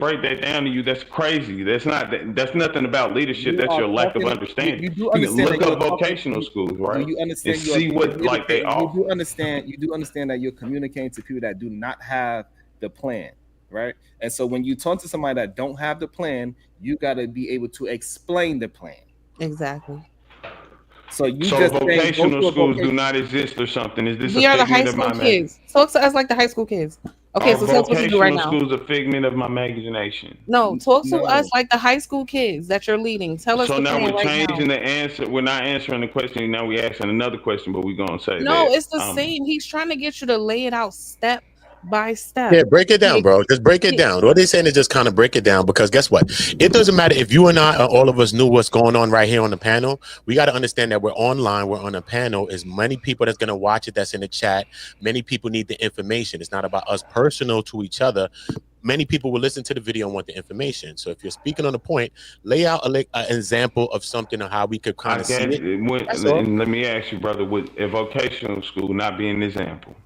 break that down to you, that's crazy. That's nothing about leadership. You That's are your lack of talking. understanding. You do You can understand look that you're up talking. vocational schools, Do right, you and understand you are see what like they communicating? offer. You do understand that you're communicating to people that do not have the plan, right? And so when you talk to somebody that don't have the plan, you got to be able to explain the plan. Exactly. So you So just saying go vocational to a schools do vocation. not exist or something. Is this a We are the high figment of school my imagination? kids. Talk to us like the high school kids. Okay, Are so tell us what to do right vocational now. schools a figment of my imagination? No, talk to us No. like the high school kids that you're leading. Tell us So the now plan we're right now. changing the answer. We're not answering the question. Now we're asking another question, but we're gonna say No, that it's the same. He's trying to get you to lay it out step by step. Yeah, break it down, He, bro. Just break it he, down. What they're saying is just kind of break it down because guess what? It doesn't matter if you and I, or all of us knew what's going on right here on the panel. We got to understand that we're online. We're on a panel. There's many people that's going to watch it that's in the chat. Many people need the information. It's not about us personal to each other. Many people will listen to the video and want the information. So if you're speaking on a point, lay out an example of something of how we could I kind of see get it. it. That's all. And let me ask you, brother, would a vocational school not be an example?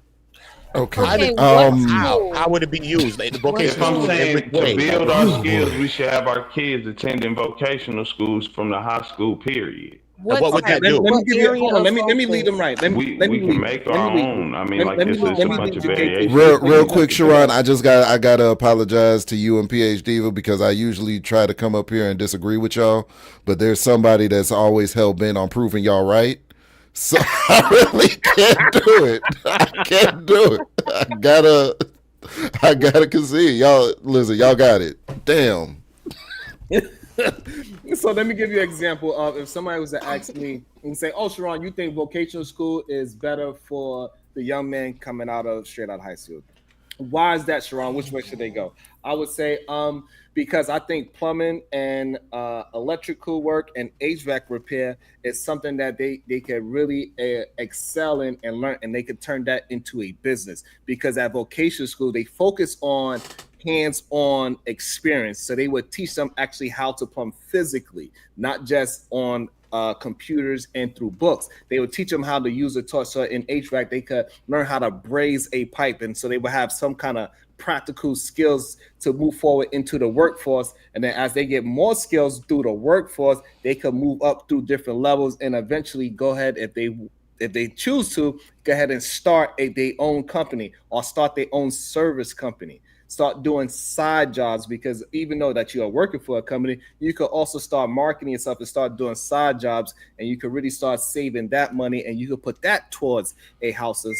Okay. okay, what How school? would it be used? Like the What If vocational I'm school school? every saying to day. Like build what our Oh skills, boy. we should have our kids attending vocational schools from the high school period. and What what would Okay, type? that do? let me What give you. area Hold on. of Let me lead them focus? right. Let We me can lead you. make Let me our lead you. own. I mean, like it's Let a me bunch lead of you, KT. variations Real, we can real do quick, to Sharon. together. I gotta apologize to you and PhD Diva because I usually try to come up here and disagree with y'all, but there's somebody that's always hell bent on proving y'all right. So I really can't do it. I can't do it. I gotta concede. Y'all listen, y'all got it. Damn. So let me give you an example of if somebody was to ask me and say, "Oh, Sharon, you think vocational school is better for the young man coming out of straight out of high school?" Why is that, Sharon? Which way should they go? I would say because I think plumbing and electrical work and HVAC repair is something that they can really excel in and learn, and they could turn that into a business. Because at vocational school, they focus on hands-on experience, so they would teach them actually how to plumb physically, not just on computers and through books. They would teach them how to use a torch. So in HVAC, they could learn how to braze a pipe, and so they would have some kind of practical skills to move forward into the workforce. And then as they get more skills through the workforce, they could move up through different levels and eventually go ahead if they choose to go ahead and start their own company or start their own service company, start doing side jobs, because even though that you are working for a company, you could also start marketing yourself and start doing side jobs, and you could really start saving that money, and you could put that towards a house of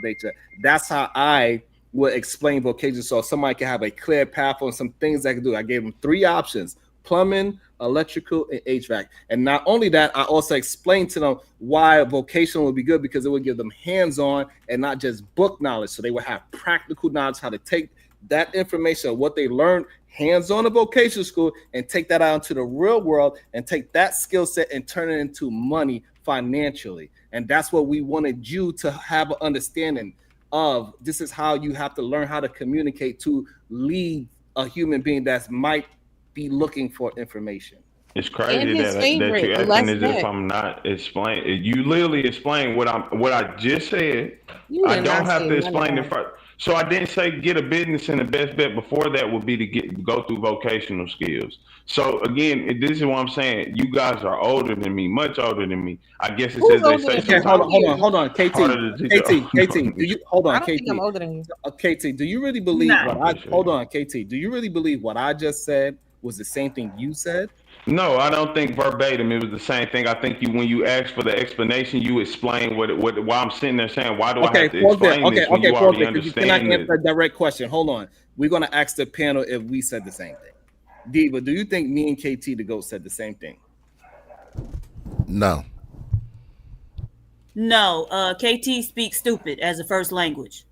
nature. That's how I would explain vocation, so somebody can have a clear path on some things I can do. I gave them three options: plumbing, electrical, and HVAC. And not only that, I also explained to them why vocational would be good, because it would give them hands-on and not just book knowledge. So they would have practical knowledge how to take that information, what they learned hands-on in vocational school, and take that out into the real world and take that skill set and turn it into money financially. And that's what we wanted you to have an understanding of. This is how you have to learn how to communicate to lead a human being that might be looking for information. It's And crazy his that favorite, you the acting less as if bet. I'm not explaining. You literally explain what I just said. You I did don't not have say to none of explain it that. first. So I didn't say get a business, and the best bet before that would be to go through vocational skills. So again, this is what I'm saying. You guys are older than me, much older than me. I guess it's Who's as they older say than you? Okay, I'm sometimes. here. hold on, Harder KT, to teach. KT. Do you hold I on, don't think I'm KT? older than you. KT, do you really You're believe not. what I I appreciate hold it. on, KT? Do you really believe what I just said was the same thing you said? No, I don't think verbatim. It was the same thing. I think you, when you asked for the explanation, you explain what. Why I'm sitting there saying, why do I Okay, have to pause there. explain Okay, this when okay, you pause already there, because you cannot understand answer it? a direct question. Hold on. We're gonna ask the panel if we said the same thing. Diva, do you think me and KT the GOAT said the same thing? No. No, KT speaks stupid as a first language.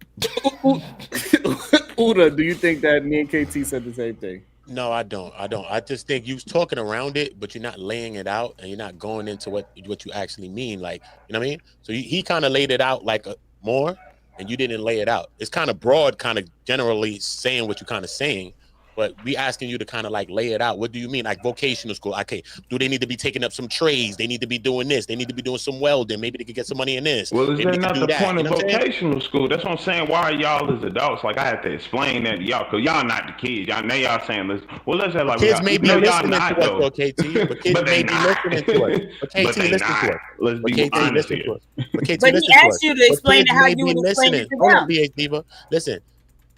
Uda, do you think that me and KT said the same thing? No, I don't. I don't. I just think you're talking around it, but you're not laying it out, and you're not going into what you actually mean. Like, you know what I mean? So he kind of laid it out like more, and you didn't lay it out. It's kind of broad, kind of generally saying what you're kind of saying, But we asking you to kind of like lay it out. What do you mean? Like vocational school? Okay, do they need to be taking up some trades? They need to be doing this. They need to be doing some welding. Maybe they could get some money in this. Well, is Maybe that they could not do the that. point You of know what I'm saying? vocational school? That's what I'm saying. Why are y'all as adults? Like I have to explain that to y'all, cause y'all not the kids. Y'all now y'all saying this. Well, let's have like Kids may be no, y'all listening not to us, though. though, KT. But kids But may they be not. listening to us. But But KT, they listen not. to us. Let's But be KT, honest listen here. to us. But KT, But he listen to us. asked you to But explain kids it how may you be would explain listening. it to Hold on, them. PH Diva. Listen,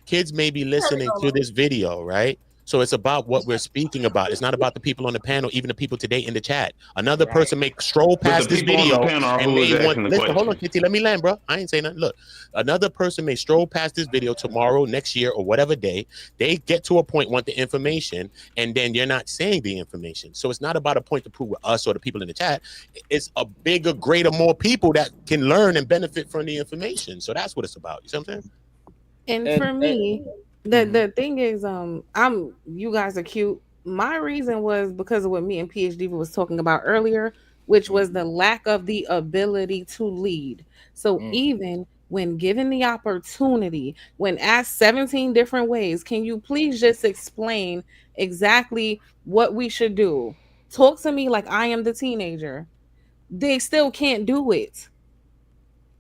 kids may be listening to this video, right? So it's about what we're speaking about. It's not about the people on the panel, even the people today in the chat. Another person may stroll But the past this people on the video panel are and who is may want. asking the Listen, hold on, questions. KT. Let me land, bro. I ain't saying nothing. Look, another person may stroll past this video tomorrow, next year, or whatever day. They get to a point, want the information, and then you're not saying the information. So it's not about a point to prove with us or the people in the chat. It's a bigger, greater, more people that can learn and benefit from the information. So that's what it's about. You see what I'm saying? And And for me, the thing is, you guys are cute. My reason was because of what me and PhD was talking about earlier, which was the lack of the ability to lead. So even when given the opportunity, when asked 17 different ways, can you please just explain exactly what we should do? Talk to me like I am the teenager. They still can't do it.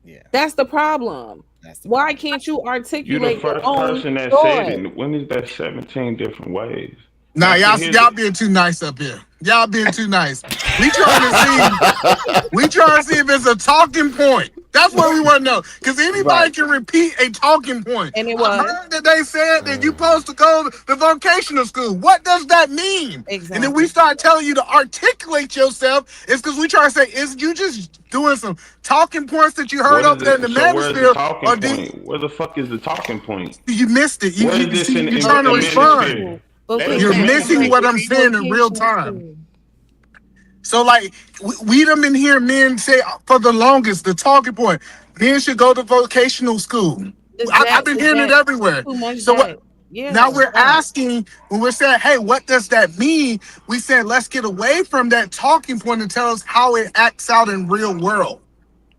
yeah, That's the problem. that's the Why problem. can't you You the articulate your first own person that said thought? it. When is that 17 different ways? Nah, Now, see, y'all being too nice up here. Y'all being too nice. We trying to see if it's a talking point. That's what we want to know. Because anybody can repeat a talking point. And it I was. heard that they said that you're supposed to go to vocational school. What does that mean? Exactly. And then we start telling you to articulate yourself. It's because we try to say, is you just doing some talking points that you heard what over is there in the it? So where's the manosphere, talking or did point? Where the fuck is the talking point? you missed it? Where is this in You're trying to the respond. manosphere? Let him You're Vocational finish. missing school. what I'm saying in real Vocational time. school. So, like, we done been hearing men say for the longest, the talking point, men should go to vocational school. I've been hearing it everywhere. Too much So what? debt. Yeah. Now we're asking, when we're saying, hey, what does that mean? We said, let's get away from that talking point and tell us how it acts out in real world.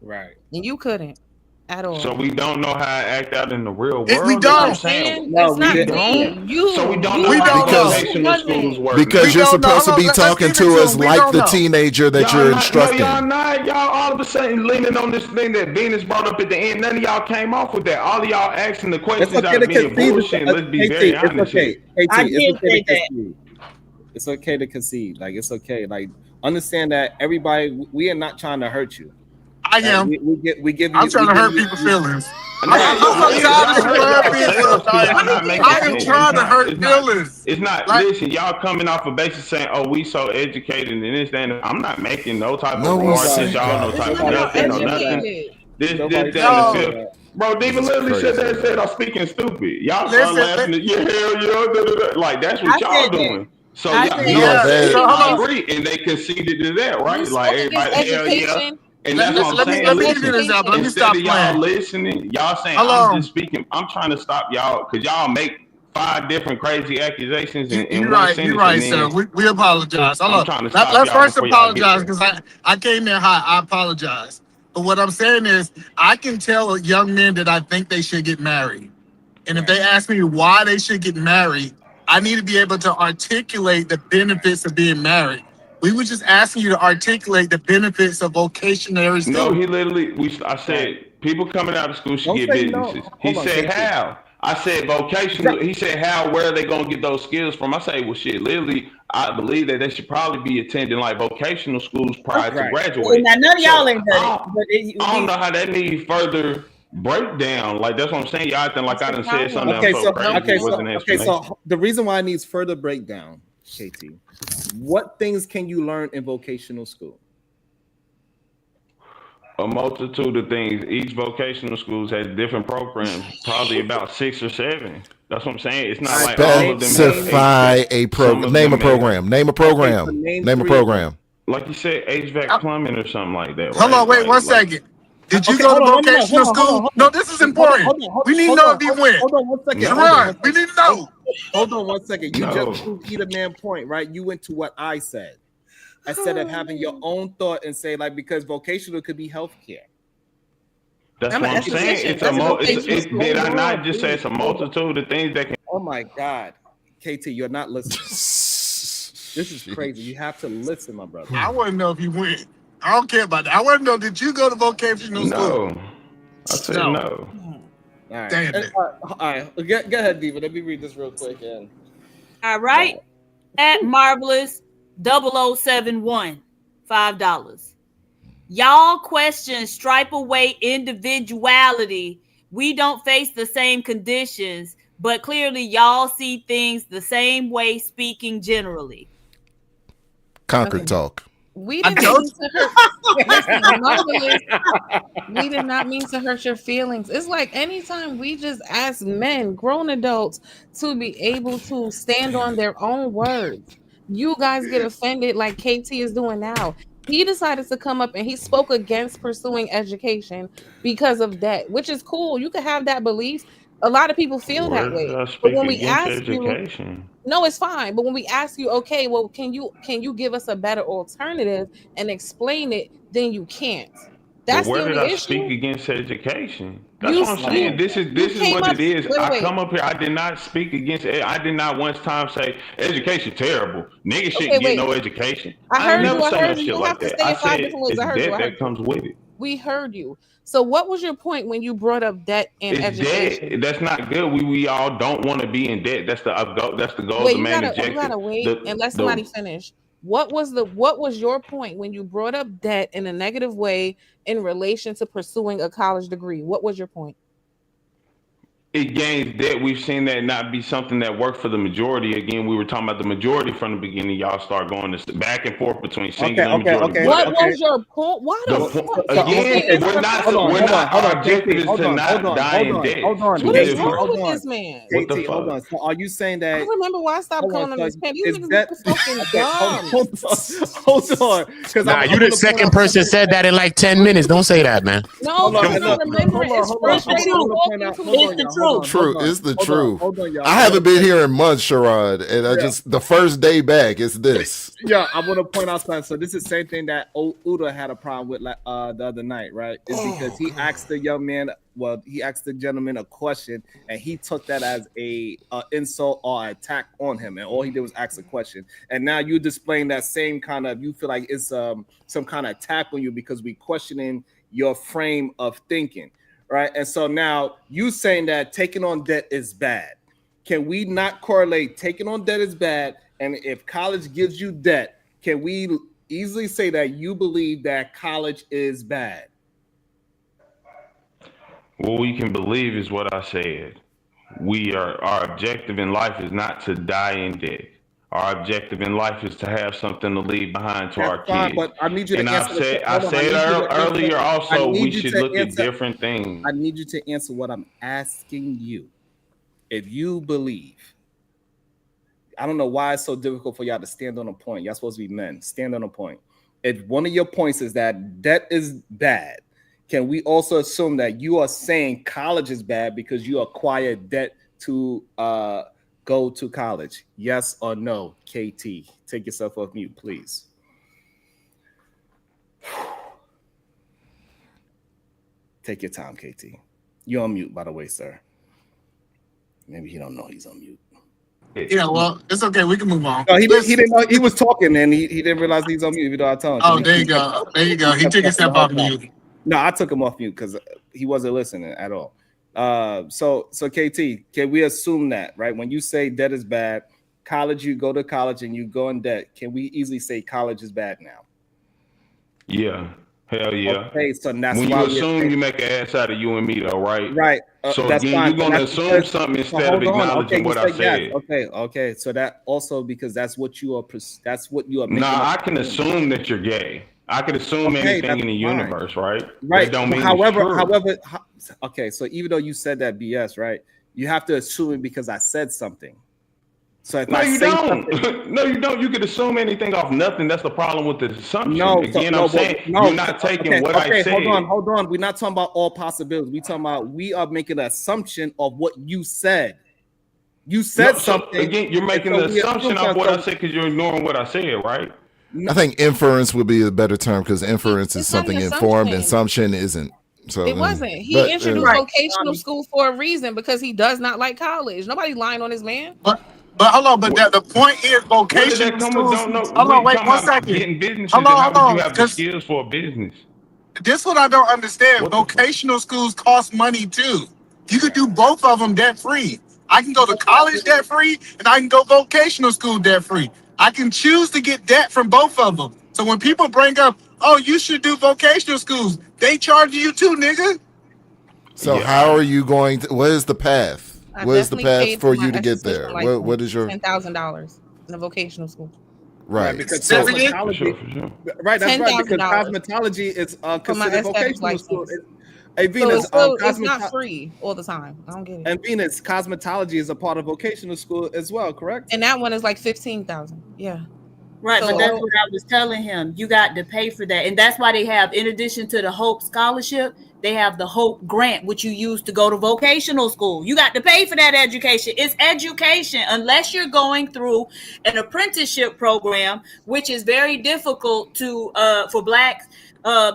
Right. And you couldn't at all. So we don't know how to act out in the real world. We That's what I'm don't. saying. No, it's we not didn't. me. You. So we don't you know We how don't know. vocational schools work. Because We you're don't know. supposed to Hold be on, let's talking give it to to us him. We like don't the know. teenager that Y'all you're not, no, instructing. y'all not. Y'all all of a sudden leaning on this thing that Venus brought up at the end. None of y'all came off with that. All of y'all asking the It's questions okay out to of being concede. bullshit. And let's be KT, very it's honest okay. here. KT, I it's did okay say to that. concede. It's okay to concede. Like, it's okay. Like, understand that everybody, we are not trying to hurt you. I am. We give you. I'm trying to hurt people's feelings. I'm so tired of people hurt feelings. I am trying to hurt feelings. It's not. Like, Listen, y'all coming off a basis saying, "Oh, we so educated and this and that." I'm not making no type No of one's remarks at saying y'all, no that. It's type of not about nothing, no nothing. educated. This, Nobody that, and the said fifth. Bro, Diva This is literally said crazy, that. man. Said I'm speaking stupid. Y'all start listen, laughing at yeah, hell yeah, da, da, da. Like that's what I y'all said that. doing. So I y'all, said y'all Yeah, said so hold on. agree, and they conceded to that, You right? Like spoke against everybody, hell yeah. education. And Let that's me what I'm let me saying. let me give Listen, you this example. Let me instead stop of y'all playing. listening, y'all saying Hold I'm on. just speaking. I'm trying to stop y'all because y'all make 5 different crazy accusations in You're one right. You're sentence, and right, sir. then We apologize. Hold I'm on. trying to stop Let's y'all first before y'all get apologize there. because I came in hot. I apologize. But what I'm saying is, I can tell young men that I think they should get married. And if they ask me why they should get married, I need to be able to articulate the benefits of being married. We were just asking you to articulate the benefits of vocational No, school. he literally. I said people coming out of school should Don't get say no. businesses. He Hold on, said KT. how. I said vocational. He said how. Where are they gonna get those skills from? I say, well, shit. Literally, I believe that they should probably be attending like vocational schools prior to Right. graduating. Now none of y'all ain't done it, I but I don't know how that needs further breakdown. Like that's what I'm saying. Y'all acting like I done said something that Okay, was so crazy. It wasn't an explanation. so the reason why it needs further breakdown, KT, what things can you learn in vocational school? A multitude of things. Each vocational schools has different programs, probably about 6 or 7. That's what I'm saying. It's not like all of them have Specify a Some program. of Name a them have, program. Name a Okay, so program. name Name a 3 of them. program. like you said, HVAC plumbing or something like that. Hold right? on, wait one second. Did you Okay, go to hold on, no, vocational hold on, school? No, this is important. We need to know if you went. hold on 1 second. No. Hold on Sharon, 1 we second. need to know. Hold on 1 second. You No. just proved either man point, right? You went to what I said instead of having your own thought and say like because vocational could be healthcare. That's I'm what an I'm saying. esthetician. It's That's a a vocational did I school. not just say it's a multitude of things that can Oh my God. KT, you're not listening. This is crazy. You have to listen, my brother. I want to know if you went. I don't care about that. I want to know, did you go to vocational school? No, I said no. All right. Damn it. All right. Go ahead, Diva. Let me read this real quick. And All right. At Marvelous 0071, $5. Y'all question stripe away individuality. We don't face the same conditions, but clearly y'all see things the same way, speaking generally. Concord talk. We didn't mean to hurt. Listen, Marvelous, we did not mean to hurt your feelings. It's like anytime we just ask men, grown adults, to be able to stand on their own words, you guys get offended like KT is doing now. He decided to come up and he spoke against pursuing education because of that, which is cool. You can have that belief. A lot of people feel that way. But when we ask you, no, it's fine. But when we ask you, okay, well, can you give us a better alternative and explain it? Then you can't. That's where the did I issue. speak against education? That's what I'm saying. This is what it is. I come up here. I did not speak against it. I did not once time say education terrible. Niggas shouldn't get no education. I heard never you. I say heard no you. shit You like have to that. say I it 5 said different ways. it's I heard you. that comes with it. We heard you. So what was your point when you brought up debt and education? Debt. That's not good. We all don't want to be in debt. That's the goal. Wait, the main objective. You gotta wait and let somebody finish. What was your point when you brought up debt in a negative way in relation to pursuing a college degree? What was your point? It gains debt. We've seen that not be something that worked for the majority. Again, we were talking about the majority from the beginning. Y'all start going back and forth between single and majority. What was your point? Why again, we're not. Our objective is to not die in debt. What is wrong with this man? What the fuck? Hold on. So are you saying that? I remember why I stopped calling him this man. These niggas are fucking dumb. Hold on. Nah, you the second person said that in like 10 minutes. Don't say that, man. No, I remember. It's frustrating talking to the truth. True, it's the truth. I haven't been here in months, Sherrod, and I just the first day back is this. Yeah, I want to point out something. So this is the same thing that Uda had a problem with the other night, right? It's because he asked the young man, he asked the gentleman a question, and he took that as a insult or attack on him, and all he did was ask a question. And now you're displaying that same kind of, you feel like it's some kind of attack on you because we questioning your frame of thinking. Right. And so now you saying that taking on debt is bad. Can we not correlate taking on debt is bad? And if college gives you debt, can we easily say that you believe that college is bad? What we can believe is what I said. Our objective in life is not to die in debt. Our objective in life is to have something to leave behind to our kids. But I need you to answer. I said earlier also we should look at different things. I need you to answer what I'm asking you. If you believe, I don't know why it's so difficult for y'all to stand on a point. Y'all supposed to be men. Stand on a point. If one of your points is that debt is bad, can we also assume that you are saying college is bad because you acquire debt to go to college? Yes or no? KT, take yourself off mute, please. Take your time, KT. You're on mute, by the way, sir. Maybe he don't know he's on mute. Yeah, well, it's okay. We can move on. No, he didn't know he was talking, and he didn't realize he's on mute. Even though I told him. Oh, there you go. There you go. He took his step off mute. No, I took him off mute because he wasn't listening at all. So KT, can we assume that, right? When you say debt is bad, college, you go to college and you go in debt. Can we easily say college is bad now? Yeah. Hell yeah. Okay, so that's when why you assume you make an ass out of you and me, though, right? Right. So again, you're gonna assume something instead of acknowledging what I said. Yes. Okay. So that also because that's what you are. Nah, I can assume that you're gay. I could assume anything in the universe, right? Right. That don't mean however, okay. So even though you said that BS, right? You have to assume it because I said something. So if you don't. No, you don't. You could assume anything off nothing. That's the problem with the assumption. I'm saying you're not taking what I said. Hold on. We're not talking about all possibilities. We are making an assumption of what you said. You said something. Again, you're making an assumption of what I said because you're ignoring what I said, right? I think inference would be a better term because inference is something informed. Assumption isn't. So it wasn't. He introduced vocational school for a reason because he does not like college. Nobody's lying on his man. But hold on, but the point is Where did that vocational come with? schools. Don't know. Hold on, We wait talking one about second. getting businesses, Hold and on, how hold would you on, have the because skills for a business? this what I don't understand. What the fuck? Vocational schools cost money too. You could Right. do both of them debt free. I can go to college debt free, and I can go vocational school debt free. I can choose to get debt from both of them. So when people bring up, oh, you should do vocational schools, they charge you too, nigga. So how Yeah. are you going to? What is the path? I What is the definitely path paid for for my you to get esthetician there? What license, is your $10,000 in a vocational school. Right, right? because So Period. For cosmetology, sure. For sure. right, that's ten right, thousand because dollars cosmetology is for my considered aesthetics vocational school. license. Hey, So Venus, it's not free all the time. I don't get it. and Venus, cosmetology is a part of vocational school as well, correct? And that one is like 15,000. Yeah. Right, but So that's So, what I was telling him. You got to pay for that. And that's why they have, in addition to the Hope Scholarship, they have the Hope Grant, which you use to go to vocational school. You got to pay for that education. It's education, unless you're going through an apprenticeship program, which is very difficult to for black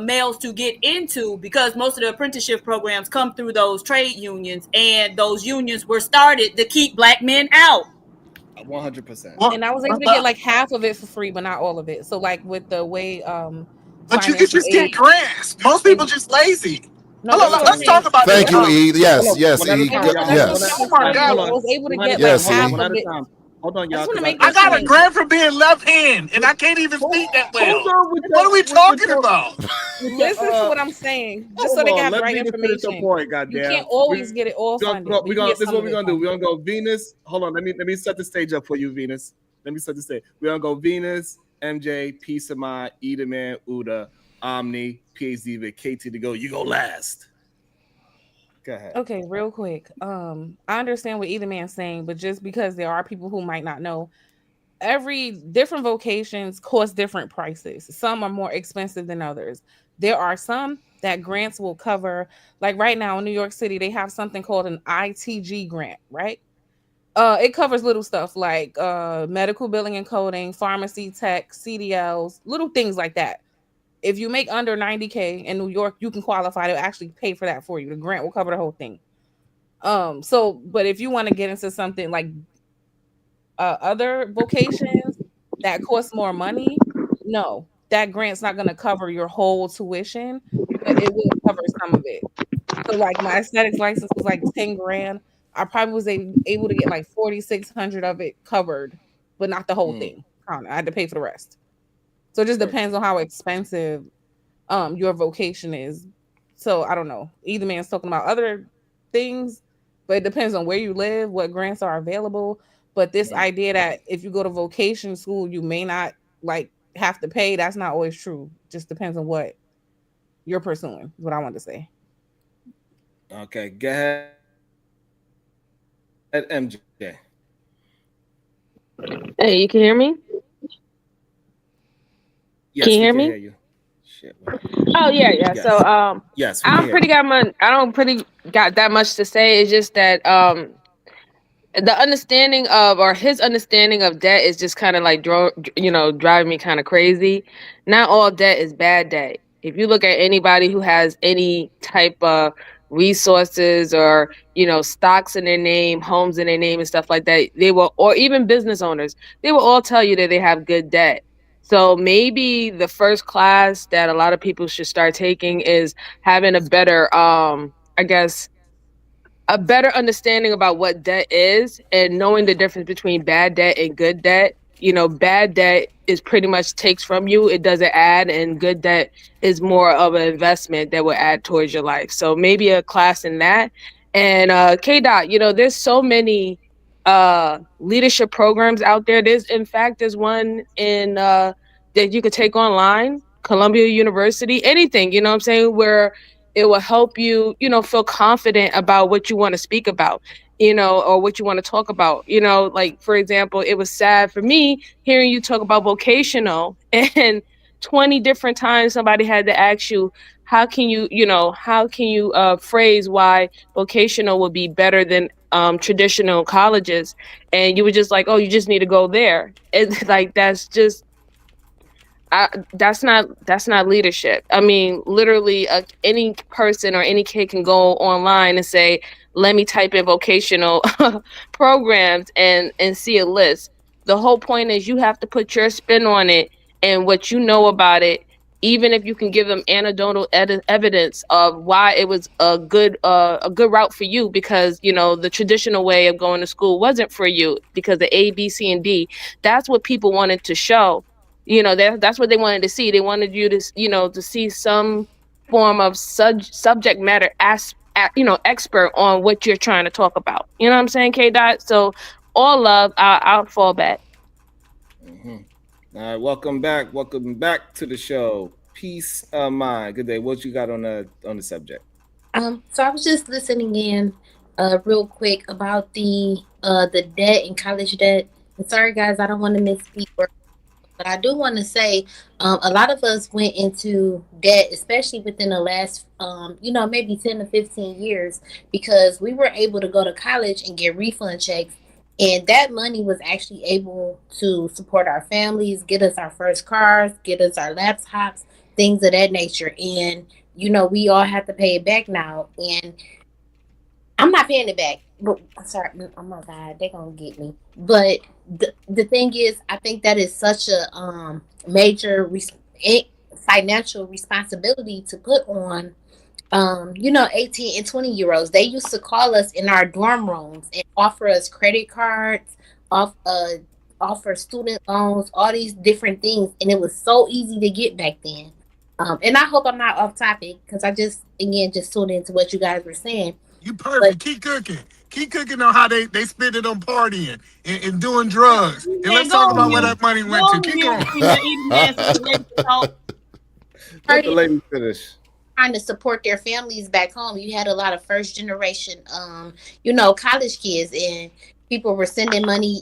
males to get into, because most of the apprenticeship programs come through those trade unions, and those unions were started to keep black men out. 100%. Well, and I was able to get like half of it for free, but not all of it. So like with the way but you could financial just get aid grants. Most people and just lazy. no, Hold this is on, what Hold I'm on. let's talk saying. about this. thank you, E. Hold Yes, on, yes, one at a E. Okay, time, no, y'all. but that's what One Yes, at Oh a my time. I'm Hold saying. God. I on. was able to One at get a like time. yes, Hold on. half E. One of at a it. time. Hold on, I y'all, just want because to make I this got a point. grant for being left-handed, and I can't even speak that hold well. on with What your are we talking about? with your Listen to what I'm saying, just so hold they can on. have the Let right Venus finish her information. point. You Goddamn. can't always get it all funded, but We you can gonna get this is some what of we're it gonna do. We're funded. gonna go Venus. Hold on. Let me set the stage up for you, Venus. Let me set the stage. We're gonna go Venus, MJ, Peace of Mind, Edaman, Uda, Omni, PhD with KT to go. You go last. Go ahead. Okay, real quick. I understand what either man's saying, but just because there are people who might not know, every different vocations cost different prices. Some are more expensive than others. There are some that grants will cover, like right now in New York City, they have something called an ITG grant, right? It covers little stuff like medical billing and coding, pharmacy tech, CDLs, little things like that. If you make under 90K in New York, you can qualify to actually pay for that for you. The grant will cover the whole thing. So but if you want to get into something like other vocations that cost more money, no, that grant's not going to cover your whole tuition, but it will cover some of it. So like my aesthetics license was like 10 grand. I probably was able to get like 4,600 of it covered, but not the whole thing. I had to pay for the rest. So it just depends Perfect. on how expensive your vocation is. So I don't know. Either man's talking about other things, but it depends on where you live, what grants are available. But this Right. idea that if you go to vocation school, you may not like have to pay, that's not always true. Just depends on what you're pursuing, is what I want to say. Okay. Go ahead, MJ. Hey, you can hear me? Yes, Can we you can hear hear me? you. Shit. Man. Oh yeah, yeah. So Yes. Yes, we I can don't hear pretty you. got much. I don't pretty got that much to say. It's just that the understanding of, or his understanding of debt is just kind of like driving me kind of crazy. Not all debt is bad debt. If you look at anybody who has any type of resources, or stocks in their name, homes in their name and stuff like that, they will, or even business owners, they will all tell you that they have good debt. So maybe the first class that a lot of people should start taking is having a better I guess a better understanding about what debt is, and knowing the difference between bad debt and good debt. Bad debt is pretty much takes from you, it doesn't add, and good debt is more of an investment that will add towards your life. So maybe a class in that. And K Dot, there's so many leadership programs out there. There's one in that you could take online, Columbia University, anything, you know what I'm saying, where it will help you, feel confident about what you want to speak about, or what you want to talk about. Like, for example, it was sad for me hearing you talk about vocational, and 20 different times somebody had to ask you, how can you phrase why vocational would be better than traditional colleges. And you were just like, oh, you just need to go there. It's like, that's not leadership. I mean, literally, any person or any kid can go online and say, let me type in vocational programs and see a list. The whole point is you have to put your spin on it and what you know about it, even if you can give them anecdotal evidence of why it was a good route for you, because you know the traditional way of going to school wasn't for you because of A, B, C, and D. That's what people wanted to show. You know, that's what they wanted to see. They wanted you to, you know, to see some form of subject matter expert on what you're trying to talk about. You know what I'm saying, K Dot? So all love, I'll fall back. Mm-hmm. All right, welcome back. Welcome back to the show. Peace of mind. Good day. What you got on the subject? So I was just listening in, real quick about the debt and college debt. And sorry guys, I don't want to misspeak, but I do want to say, a lot of us went into debt, especially within the last, maybe 10 to 15 years, because we were able to go to college and get refund checks. And that money was actually able to support our families, get us our first cars, get us our laptops, things of that nature. And, we all have to pay it back now. And I'm not paying it back. But sorry, oh my God, they're gonna get me. But the thing is, I think that is such a major financial responsibility to put on 18 and 20-year-olds. They used to call us in our dorm rooms and offer us credit cards, offer student loans, all these different things, and it was so easy to get back then. And I hope I'm not off topic because I just tuned into what you guys were saying. You perfect. Keep cooking. Keep cooking on how they spend it on partying and doing drugs. And let's talk about where that money went to. Keep going. Let the lady finish. Trying to support their families back home. You had a lot of first generation, college kids, and people were sending money,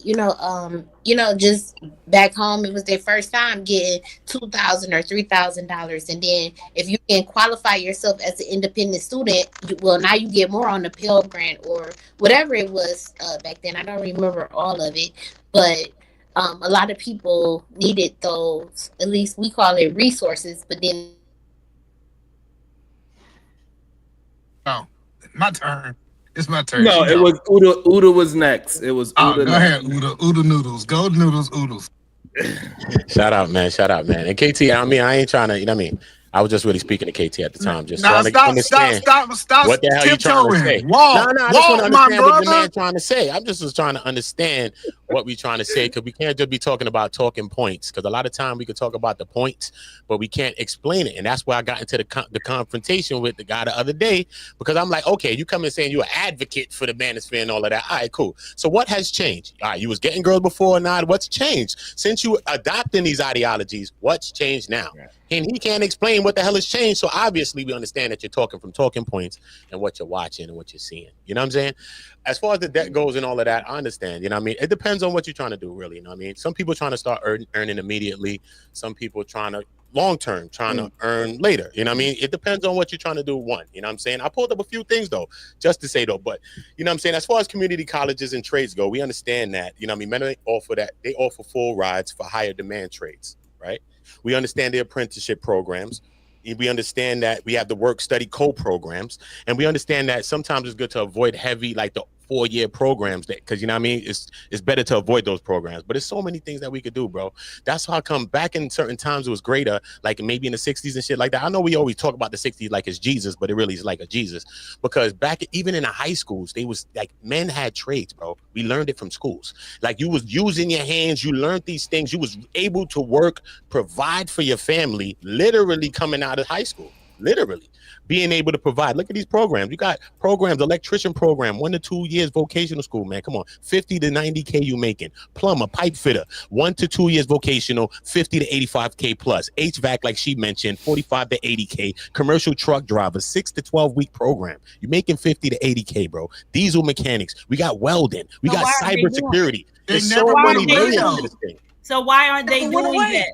just back home. It was their first time getting $2,000 or $3,000, and then if you can qualify yourself as an independent student, now you get more on the Pell Grant or whatever it was back then. I don't remember all of it, but a lot of people needed those. At least we call it resources, but then. Oh, my turn. It's my turn. No, it was Uda. Uda was next. It was Uda. Go ahead, Uda. Uda noodles. Gold noodles, oodles. Shout out, man. Shout out, man. And KT, I mean, I ain't trying to, you know what I mean? I was just really speaking to KT at the time, just trying to understand what the hell you trying to say. No, I just want to understand what the man trying to say. I'm just trying to understand what we trying to say, because we can't just be talking about talking points, because a lot of time we could talk about the points, but we can't explain it. And that's why I got into the confrontation with the guy the other day, because I'm like, okay, you come in saying you're an advocate for the manosphere and all of that. All right, cool. So what has changed? All right, you was getting girls before or not? What's changed? Since you adopting these ideologies, what's changed now? Yeah. And he can't explain what the hell has changed. So obviously we understand that you're talking from talking points and what you're watching and what you're seeing. You know what I'm saying? As far as the debt goes and all of that, I understand. You know what I mean? It depends on what you're trying to do, really. You know what I mean? Some people trying to start earning immediately. Some people trying to long-term, trying to earn later. You know what I mean? It depends on what you're trying to do. One, you know what I'm saying? I pulled up a few things, though, just to say, though. But, you know what I'm saying? As far as community colleges and trades go, we understand that. You know what I mean? Many offer that. They offer full rides for higher demand trades, right? We understand the apprenticeship programs. We understand that we have the work study co-programs, and we understand that sometimes it's good to avoid heavy, like the 4-year programs, that because you know what I mean, it's better to avoid those programs. But there's so many things that we could do, bro. That's how come back in certain times it was greater, like maybe in the 60s and shit like that. I know we always talk about the 60s like it's Jesus, but it really is like a Jesus, because back even in the high schools, they was like men had trades, bro. We learned it from schools. Like you was using your hands, you learned these things, you was able to work, provide for your family, literally coming out of high school, literally being able to provide. Look at these programs. You got programs, electrician program, 1 to 2 years vocational school, man. Come on, 50 to 90K you making. Plumber, pipe fitter, 1 to 2 years vocational, 50 to 85K plus. HVAC, like she mentioned, 45 to 80K. Commercial truck driver, 6 to 12 week program. You're making 50 to 80K, bro. Diesel mechanics. We got welding. We got cyber security. There's so many layers to this thing. So why aren't they doing that?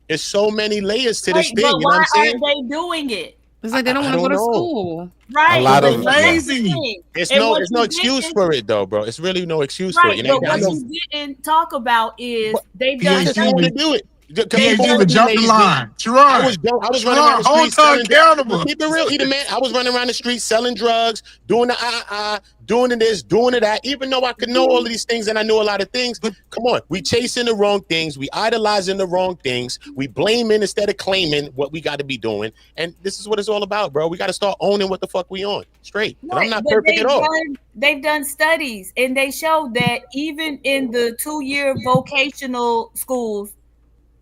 There's so many layers to this thing. You know what I'm saying? Why aren't they doing it? It's like they don't want to go to school. Right. A lot of lazy. It's no excuse for it, though, bro. It's really no excuse for it. But what you didn't talk about is they've done want to do it. PhD jump the line. I was running around the street selling. accountable. Keep it real, either man. I was running around the street selling drugs, doing the doing this, doing that. Even though I could know all of these things and I knew a lot of things, but come on, we chasing the wrong things, we idolizing the wrong things, we blaming instead of claiming what we got to be doing. And this is what it's all about, bro. We got to start owning what the fuck we on straight. Right, I'm not perfect at all. They've done studies and they showed that even in the 2-year vocational schools,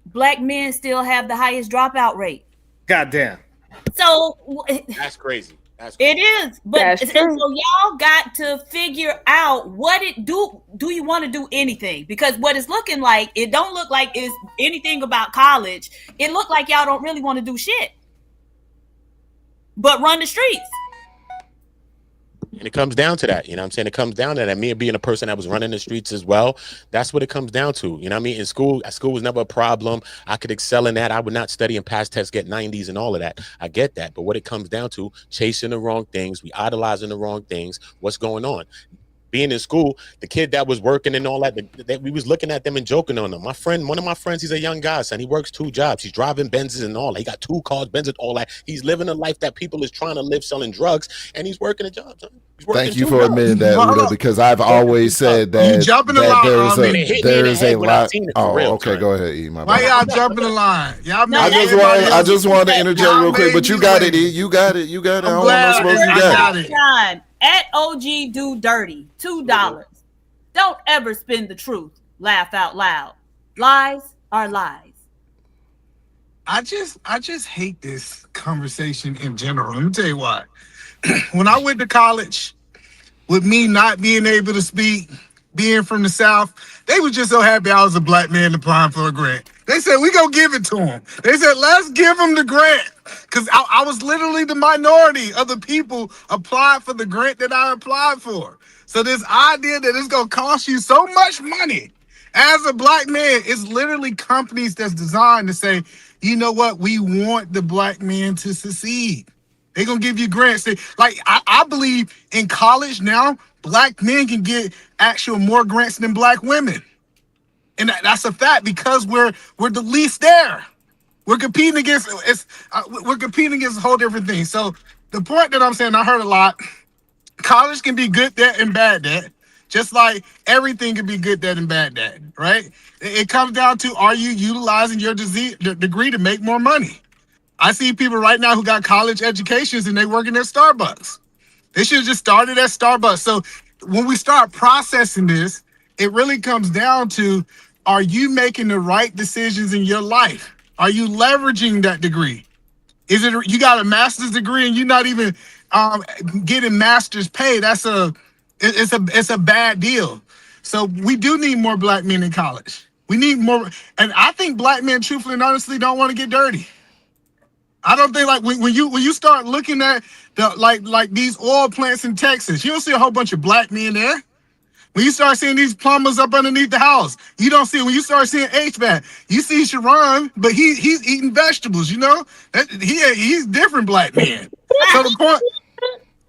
Black men still have the highest dropout rate. Goddamn. So that's crazy. It is, but so y'all got to figure out what it do. Do you want to do anything? Because what it's looking like, it don't look like it's anything about college. It look like y'all don't really want to do shit, but run the streets. And it comes down to that, you know what I'm saying? It comes down to that. Me being a person that was running the streets as well, that's what it comes down to. You know what I mean? In school was never a problem. I could excel in that. I would not study and pass tests, get 90s and all of that. I get that. But what it comes down to, chasing the wrong things, we idolizing the wrong things. What's going on? Being in school, the kid that was working and all that, we was looking at them and joking on them. My friend, one of my friends, he's a young guy, son. He works 2 jobs. He's driving Benzes and all that. He got 2 cars, Benzes, all that. He's living a life that people is trying to live, selling drugs, and he's working a job, son. Thank you for admitting that, Udo, because I've always said that, there is a lot. Oh, okay, go ahead, E. Why y'all jumping the line? Y'all I just wanted to interject real quick, but you got it, E. You got it. I don't want no smoke. You got it. At OG Do Dirty, $2. Don't ever spin the truth. Laugh out loud. Lies are lies. I just hate this conversation in general. Let me tell you why. When I went to college, with me not being able to speak, being from the South, they were just so happy I was a Black man applying for a grant. They said, we gonna give it to him. They said, let's give him the grant. Because I was literally the minority of the people applied for the grant that I applied for. So this idea that it's gonna cost you so much money as a Black man, it's literally companies that's designed to say, you know what, we want the Black man to succeed. They're gonna give you grants. I believe in college now, Black men can get actual more grants than Black women. And that's a fact because we're the least there. We're competing against a whole different thing. So the point that I'm saying, I heard a lot, college can be good at and bad at, just like everything can be good at and bad at, right? It comes down to, are you utilizing your degree to make more money? I see people right now who got college educations and they working at Starbucks. They should have just started at Starbucks. So when we start processing this, it really comes down to, are you making the right decisions in your life? Are you leveraging that degree? Is it you got a master's degree and you're not even getting master's pay? It's a bad deal. So we do need more Black men in college. We need more, and I think Black men, truthfully and honestly, don't want to get dirty. I don't think when you start looking at like these oil plants in Texas, you don't see a whole bunch of Black men there. When you start seeing these plumbers up underneath the house, you don't see. When you start seeing HVAC, you see Sharon, but he's eating vegetables. You know, he's different Black man. So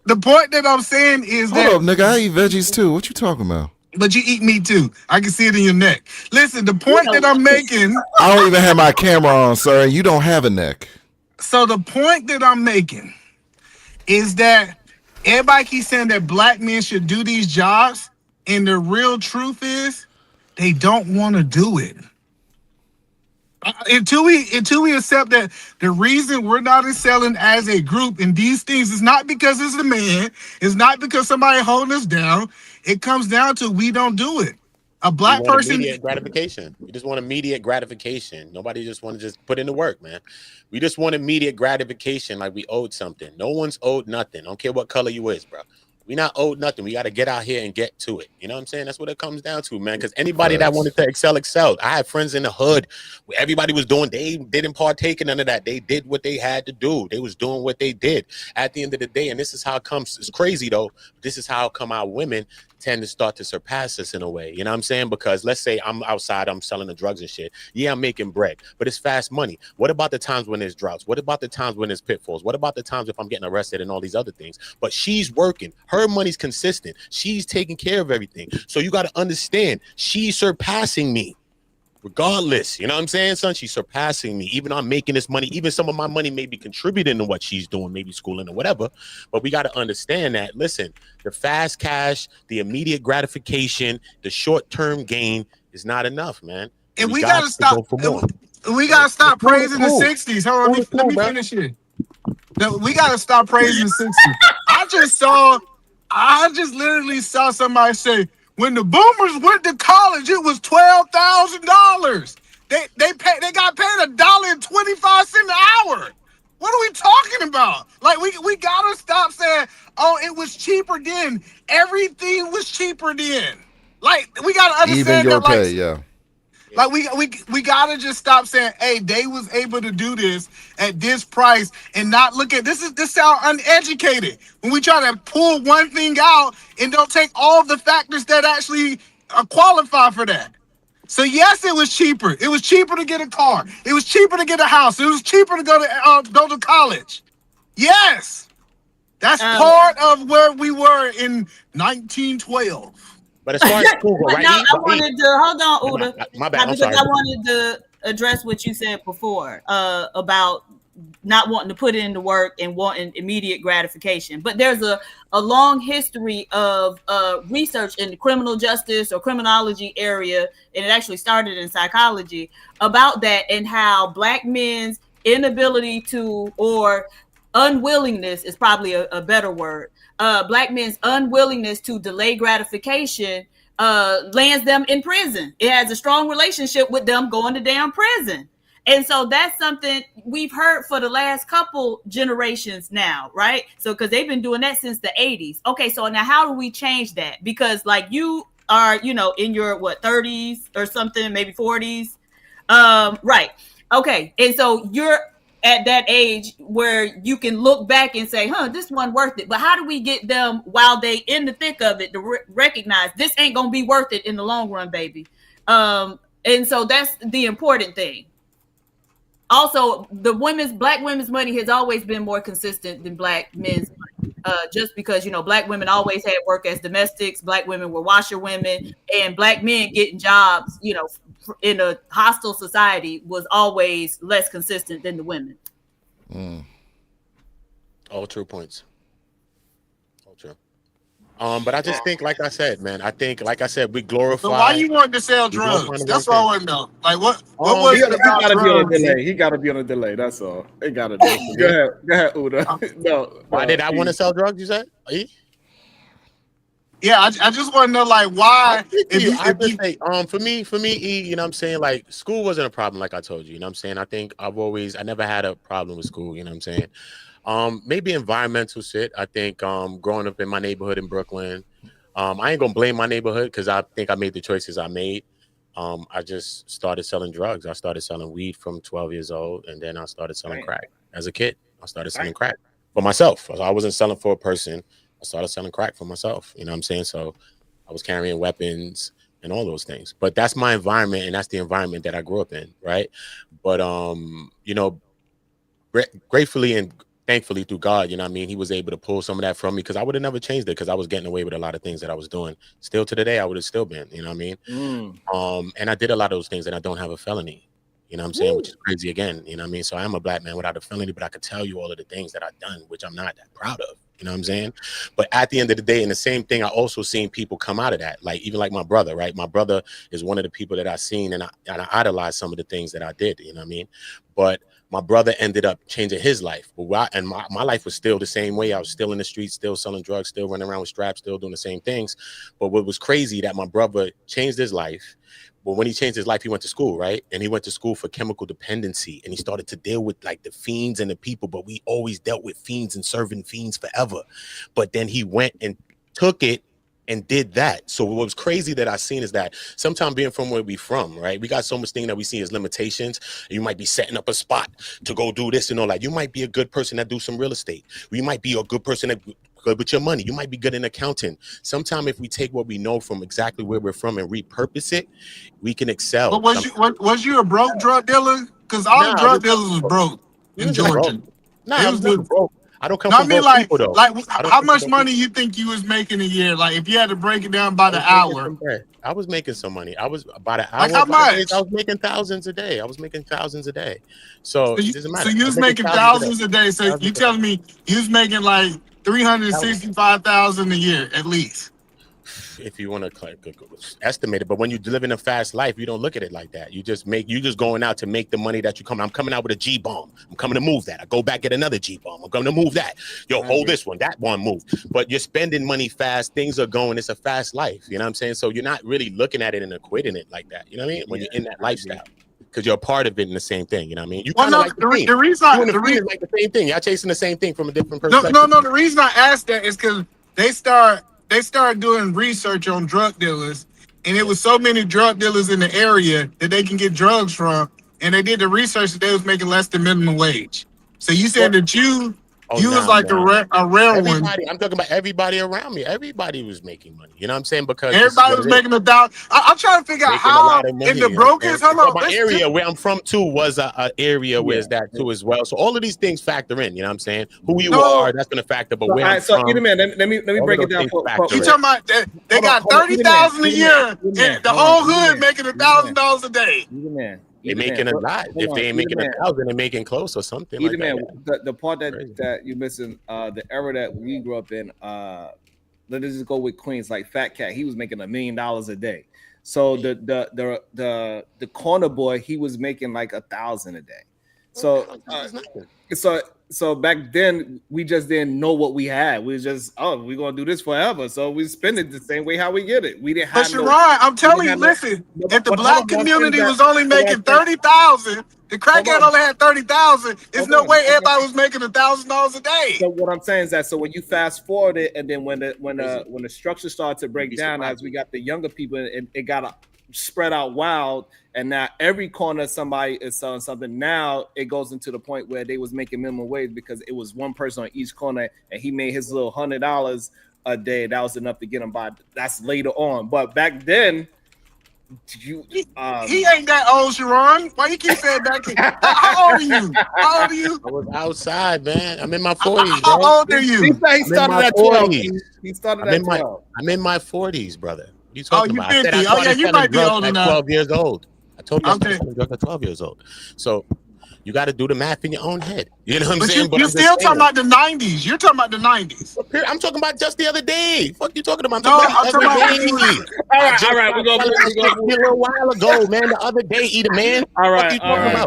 the point that I'm saying is hold up, nigga, I eat veggies too. What you talking about? But you eat meat too. I can see it in your neck. Listen, the point that I'm making. I don't even have my camera on, sir. You don't have a neck. So the point that I'm making is that everybody keeps saying that Black men should do these jobs, and the real truth is they don't want to do it. Until we accept that the reason we're not excelling as a group in these things is not because it's the man, it's not because somebody holding us down. It comes down to we don't do it. A Black person, immediate gratification. We just want immediate gratification. Nobody just want to just put in the work, man. We just want immediate gratification, like we owed something. No one's owed nothing. I don't care what color you is, bro. We not owed nothing. We got to get out here and get to it. You know what I'm saying? That's what it comes down to, man. Because anybody that wanted to excelled. I had friends in the hood where everybody was doing, they didn't partake in none of that. They did what they had to do. They was doing what they did at the end of the day. And this is how it comes. It's crazy, though. This is how come our women tend to start to surpass us in a way. You know what I'm saying? Because let's say I'm outside, I'm selling the drugs and shit. Yeah, I'm making bread, but it's fast money. What about the times when there's droughts? What about the times when there's pitfalls? What about the times if I'm getting arrested and all these other things? But she's working. Her money's consistent. She's taking care of everything. So you got to understand, she's surpassing me. Regardless, you know what I'm saying, son? She's surpassing me. Even though I'm making this money, even some of my money may be contributing to what she's doing, maybe schooling or whatever. But we got to understand that, listen, the fast cash, the immediate gratification, the short-term gain is not enough, man. And we gotta stop. Go for more. We gotta stop Cool, praising the cool. 60s. Hold on, Cool, let me bro. finish here. No, we gotta stop praising the 60s. I just literally saw somebody say, when the boomers went to college, it was $12,000. They got paid $1.25 an hour. What are we talking about? Like we gotta stop saying, oh, it was cheaper then. Everything was cheaper then. Like we gotta understand Even your that, like, pay, yeah. like we gotta just stop saying, hey, they was able to do this at this price and not look at this sound uneducated when we try to pull one thing out and don't take all the factors that actually qualify for that. So yes, it was cheaper. It was cheaper to get a car. It was cheaper to get a house. It was cheaper to go to college. Yes, that's part of where we were in 1912. But as far as school, right? Now, I wanted to hold on, Uda. My bad. I'm because sorry. I wanted to address what you said before about not wanting to put in the work and wanting immediate gratification. But there's a long history of research in the criminal justice or criminology area, and it actually started in psychology, about that and how Black men's inability to, or unwillingness is probably a better word, Black men's unwillingness to delay gratification lands them in prison. It has a strong relationship with them going to damn prison. And so that's something we've heard for the last couple generations now, right? So because they've been doing that since the 80s. Okay, so now how do we change that? Because like you are, in your 30s or something, maybe 40s. Right. Okay. And so you're at that age where you can look back and say, this one worth it. But how do we get them while they in the thick of it to recognize this ain't gonna be worth it in the long run, baby? And so that's the important thing. Also, Black women's money has always been more consistent than Black men's money. Just because, Black women always had work as domestics, Black women were washerwomen, and Black men getting jobs, in a hostile society was always less consistent than the women. All true points. All true. But I just think, like I said, man, we glorify. So why you wanted to sell drugs? That's what I want to know. Like what was he gotta be on a delay. He gotta be on a delay. That's all. It gotta be. Go ahead, Uda. No. Why did I want to sell drugs? You said? Yeah, I just want to know, like, why. For me, E, you know what I'm saying? Like, school wasn't a problem, like I told you. You know what I'm saying? I think I never had a problem with school. You know what I'm saying? Maybe environmental shit. I think growing up in my neighborhood in Brooklyn, I ain't gonna blame my neighborhood because I think I made the choices I made. I just started selling drugs. I started selling weed from 12 years old, and then I started selling crack as a kid. I started selling crack for myself. I wasn't selling for a person. I started selling crack for myself. You know what I'm saying? So I was carrying weapons and all those things. But that's my environment, and that's the environment that I grew up in, right? But gratefully and thankfully through God, you know what I mean, he was able to pull some of that from me because I would have never changed it because I was getting away with a lot of things that I was doing. Still to today, I would have still been, you know what I mean? And I did a lot of those things and I don't have a felony. You know what I'm saying? Which is crazy again. You know what I mean? So I am a Black man without a felony, but I could tell you all of the things that I've done, which I'm not that proud of. You know what I'm saying? But at the end of the day, and the same thing, I also seen people come out of that. Like, even like my brother, right? My brother is one of the people that I seen and I idolized some of the things that I did, you know what I mean? But my brother ended up changing his life. And my life was still the same way. I was still in the streets, still selling drugs, still running around with straps, still doing the same things. But what was crazy that my brother changed his life. But when he changed his life, he went to school, right? And he went to school for chemical dependency. And he started to deal with like the fiends and the people. But we always dealt with fiends and serving fiends forever. But then he went and took it and did that. So what was crazy that I seen is that sometimes being from where we from, right? We got so much thing that we see as limitations. You might be setting up a spot to go do this and all that. You might be a good person that do some real estate. You might be a good person that good with your money. You might be good in accounting. Sometimes if we take what we know from exactly where we're from and repurpose it, we can excel. But was you a broke drug dealer? Because all the drug dealers was broke in Georgia. I was never broke. I don't come No, I from mean, broke people though. how much money you think you was making a year? Like, if you had to break it down by the hour. I was making some money. I was about an hour. Like, how much? I was making thousands a day. So it doesn't matter. So you was making thousands a day. So you telling me you was making like 365,000 a year at least? If you want to estimate it, but when you live in a fast life, you don't look at it like that. You just going out to make the money that you come. I'm coming out with a G bomb. I'm coming to move that. I go back, get another G bomb. I'm going to move that. Yo, hold this one. That one move. But you're spending money fast. Things are going. It's a fast life. You know what I'm saying? So you're not really looking at it and equating it like that. You know what I mean? When you're in that lifestyle. Because you're a part of it in the same thing, you know what I mean? You kind of like the reason like the same thing. Y'all chasing the same thing from a different perspective. No. The reason I asked that is because they started doing research on drug dealers, and it was so many drug dealers in the area that they can get drugs from, and they did the research that they was making less than minimum wage. So you said that you was like a rare one. I'm talking about everybody around me. Everybody was making money. You know what I'm saying? Because everybody was making $1,000. I'm trying to figure out how in the brokers. My area where I'm from too was a area where it's that too as well. So all of these things factor in. You know what I'm saying? Who you are, that's going to factor. But where I'm from, either man, let me break it down. You talking about they got 30,000 a year, and the whole hood making $1,000 a day. Either man. They're making a lot. If they ain't making 1,000, they're making close or something. Either man, the part that you're missing, the era that we grew up in, let's just go with Queens, like Fat Cat. He was making $1 million a day. So the corner boy, he was making like 1,000 a day. So back then we just didn't know what we had. We was just, we're gonna do this forever. So we spend it the same way how we get it. We didn't have. But Sharon, I'm telling you, listen. If the black community was only making 30,000, the crackhead only had 30,000. There's no way everybody was making $1,000 a day. So what I'm saying is that when you fast forward it, and then when the structure started to break down, as we got the younger people, it got spread out wild, and now every corner somebody is selling something. Now it goes into the point where they was making minimum wage because it was one person on each corner, and he made his little $100 a day. That was enough to get him by. That's later on, but back then, he ain't that old, Sharon. Why you keep saying that? How old are you? How old are you? I was outside, man. I'm in my 40s. How old are you? He started at 12. He started at 12. I'm in my 40s, brother. You talking about? 50. You might be old enough. 12 years old. I told you I started selling drugs at 12 years old. So you got to do the math in your own head. You know what I'm saying? You're still talking about the 90s. You're talking about the 90s. I'm talking about just the other day. Fuck you talking about? I'm talking about all right. We're going a little while ago, man. The other day, man. All right.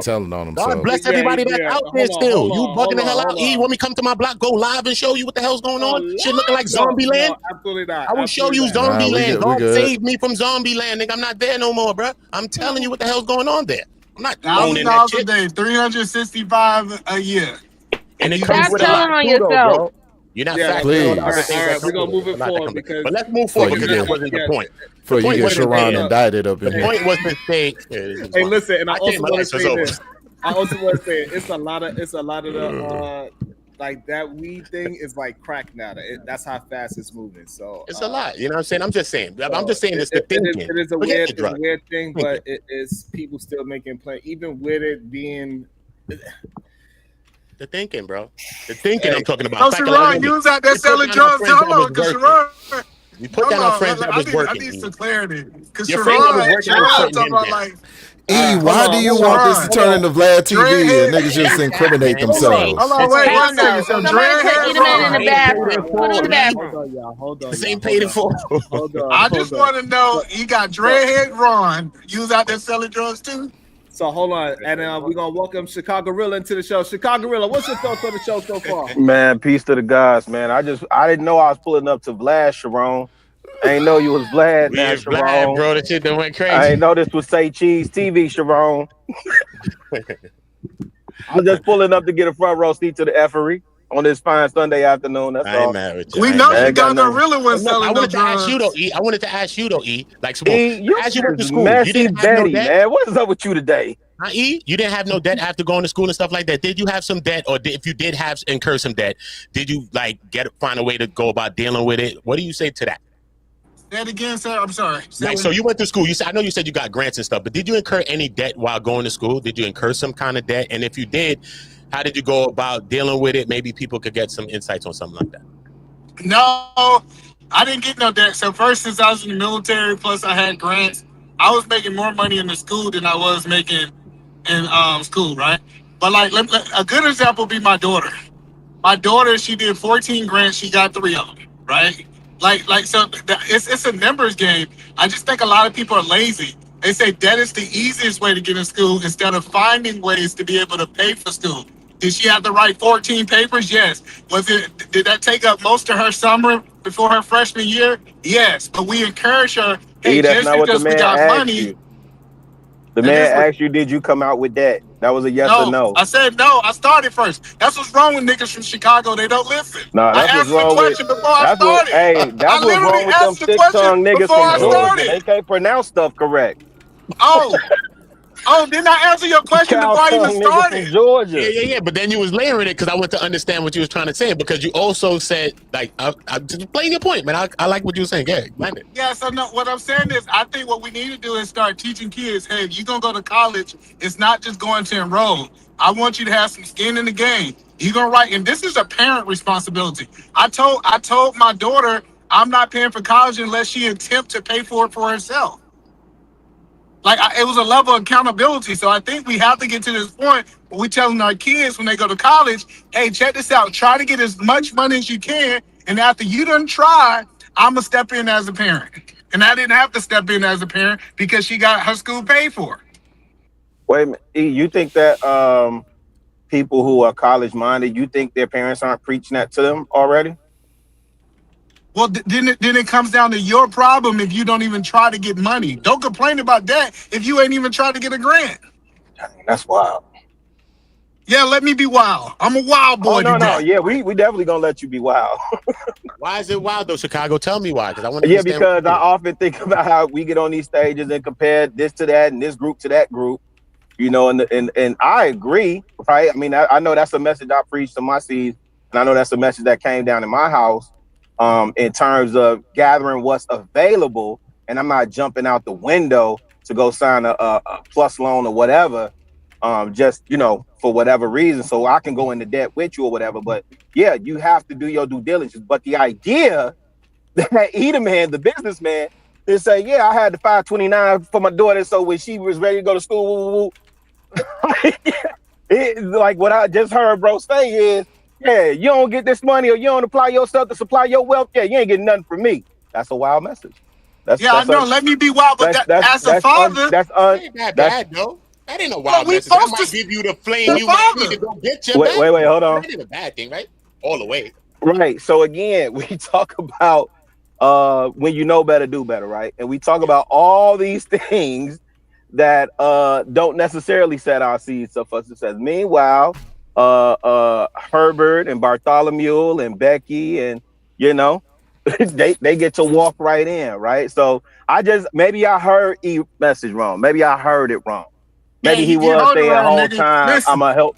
Telling on himself. God bless everybody that's out there still. You bugging the hell out. Want me come to my block, go live and show you what the hell's going on? Shit looking like zombie land? Absolutely not. I will show you zombie land. God save me from zombie land, nigga. I'm not there no more, bro. I'm telling you what the hell's going on there. I'm not owning that shit. $1,000 a day, 365 a year. And it comes with a lot on yourself. bro. You're not please. All right, we're gonna move it forward because. But let's move forward because that wasn't the point. Before you get Sharon indicted up in here. The point was to say. Hey, listen, and I also want to say this. It's a lot of the like that weed thing is like crack now. That's how fast it's moving. So it's a lot. You know what I'm saying? I'm just saying it's the thinking. It is a weird thing, but it is people still making play, even with it being. The thinking, bro. The thinking I'm talking about. Oh, Sharon, you was out there selling drugs. Hold on, because Sharon. You put that on friends that was working. I need some clarity. Because Your friend that was working talking about like. Why do you want this to turn into Vlad TV and niggas just incriminate themselves? Hold on, wait one second. So Somebody take Eden in the bathroom. Put him in the bathroom. Hold on. This ain't paid in full. I just want to know, you got Dreadhead Ron. You was out there selling drugs too? So hold on, and we're gonna welcome Chicago Gorilla into the show. Chicago Gorilla, what's your thoughts on the show so far? Man, peace to the guys, man. I didn't know I was pulling up to Vlad, Sharon. I ain't know you was Vlad, now, Sharon. Bro, the shit that went crazy. I ain't know this was Say Cheese TV, Sharon. I'm just pulling up to get a front row seat to the effery on this fine Sunday afternoon. That's all. We know Chicago Gorilla was selling I wanted drugs. I wanted to ask you though, E. Like, you as you went to school, messy you didn't have Betty, no debt? man. What is up with you today? E, you didn't have no debt after going to school and stuff like that. Did you have some debt, or if you did incur some debt, did you like find a way to go about dealing with it? What do you say to that? Say it again, sir. I'm sorry. Like, so you went to school. I know you said you got grants and stuff, but did you incur any debt while going to school? Did you incur some kind of debt? And if you did, How did you go about dealing with it? Maybe people could get some insights on something like that. No, I didn't get no debt. So first, since I was in the military, plus I had grants, I was making more money in the school than I was making in school, right? But like, a good example would be my daughter. My daughter, she did 14 grants. She got 3 of them, right? So it's a numbers game. I just think a lot of people are lazy. They say debt is the easiest way to get in school instead of finding ways to be able to pay for school. Did she have to write 14 papers? Yes. Did that take up most of her summer before her freshman year? Yes. But we encourage her, hey, That's just not what the because we man got asked money. you. The man asked you, did you come out with that? That was a yes or no. I said no. I started first. That's what's wrong with niggas from Chicago. They don't listen. Nah, I that's what's asked the wrong with. question before I That's what. started. Hey, that's I what's literally wrong with them asked the thick question tongue niggas before from I Georgia. started. They can't pronounce stuff correct. Didn't I answer your question Cow before I even tongue nigga started? from Georgia. Yeah. But then you was layering it because I want to understand what you was trying to say. Because you also said, like, I'm just playing your point, man. I like what you were saying. Yeah, blend it. Yeah, so no, what I'm saying is, I think what we need to do is start teaching kids, hey, if you're going to go to college, it's not just going to enroll. I want you to have some skin in the game. You're going to write, and this is a parent responsibility. I told my daughter, I'm not paying for college unless she attempt to pay for it for herself. It was a level of accountability. So I think we have to get to this point where we're telling our kids when they go to college, hey, check this out. Try to get as much money as you can. And after you done try, I'm going to step in as a parent. And I didn't have to step in as a parent because she got her school paid for. Wait a minute. You think that people who are college minded, you think their parents aren't preaching that to them already? Well, then it comes down to your problem if you don't even try to get money. Don't complain about that if you ain't even tried to get a grant. That's wild. Yeah, let me be wild. I'm a wild boy. No. Yeah, we definitely gonna let you be wild. Why is it wild though, Chicago? Tell me why, because I want to understand. Because I often think about how we get on these stages and compare this to that and this group to that group. And I agree, right? I mean, I know that's a message I preach to my seeds, and I know that's a message that came down in my house. In terms of gathering what's available, and I'm not jumping out the window to go sign a plus loan or whatever, just for whatever reason, so I can go into debt with you or whatever. But yeah, you have to do your due diligence. But the idea that man, the businessman, they say, yeah, I had the 529 for my daughter, so when she was ready to go to school, like what I just heard bro say is, yeah, you don't get this money or you don't apply yourself to supply your wealth, yeah, you ain't getting nothing from me. That's a wild message. I know. Let me be wild, but as a father, that ain't that bad, though. That ain't a wild message. That might give you the flame you might need to go get your back. Wait, hold on. That ain't a bad thing, right? All the way. Right. So again, we talk about when you know better, do better, right? And we talk about all these things that don't necessarily set our seeds up for success. Meanwhile, Herbert and Bartholomew and Becky and they get to walk right in, right? So maybe I heard E message wrong. Maybe I heard it wrong. Maybe he was saying the whole time, I'm gonna help.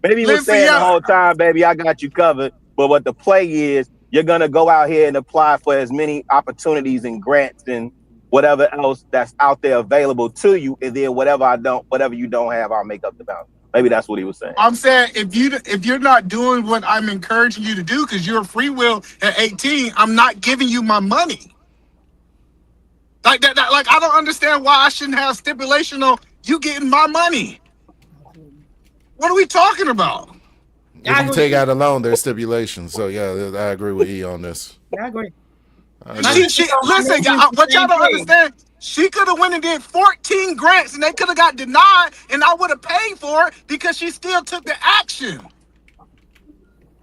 Maybe he was saying the whole time, baby, I got you covered. But what the play is, you're gonna go out here and apply for as many opportunities and grants and whatever else that's out there available to you, and then whatever you don't have, I'll make up the balance. Maybe that's what he was saying. I'm saying if you're not doing what I'm encouraging you to do, because you're a free will at 18, I'm not giving you my money. Like that, like I don't understand why I shouldn't have stipulation on you getting my money. What are we talking about? If you take out a loan, there's stipulations. So yeah, I agree with E on this. I agree. Listen, what y'all don't understand, she could have went and did 14 grants and they could have got denied and I would have paid for it because she still took the action.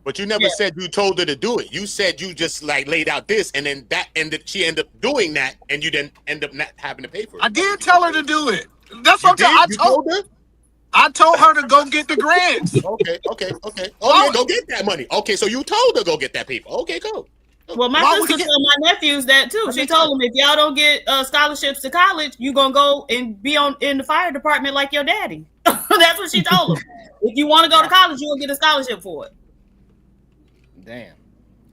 But you never said you told her to do it. You said you just like laid out this and then she ended up doing that and you didn't end up not having to pay for it. I did tell her to do it. That's what I told her. I told her to go get the grants. Okay. Oh, yeah, go get that money. Okay, so you told her go get that paper. Okay, go. Well, my sister told my nephews that too. She told them if y'all don't get scholarships to college, you gonna go and be in the fire department like your daddy. That's what she told them. If you want to go to college, you will get a scholarship for it. Damn.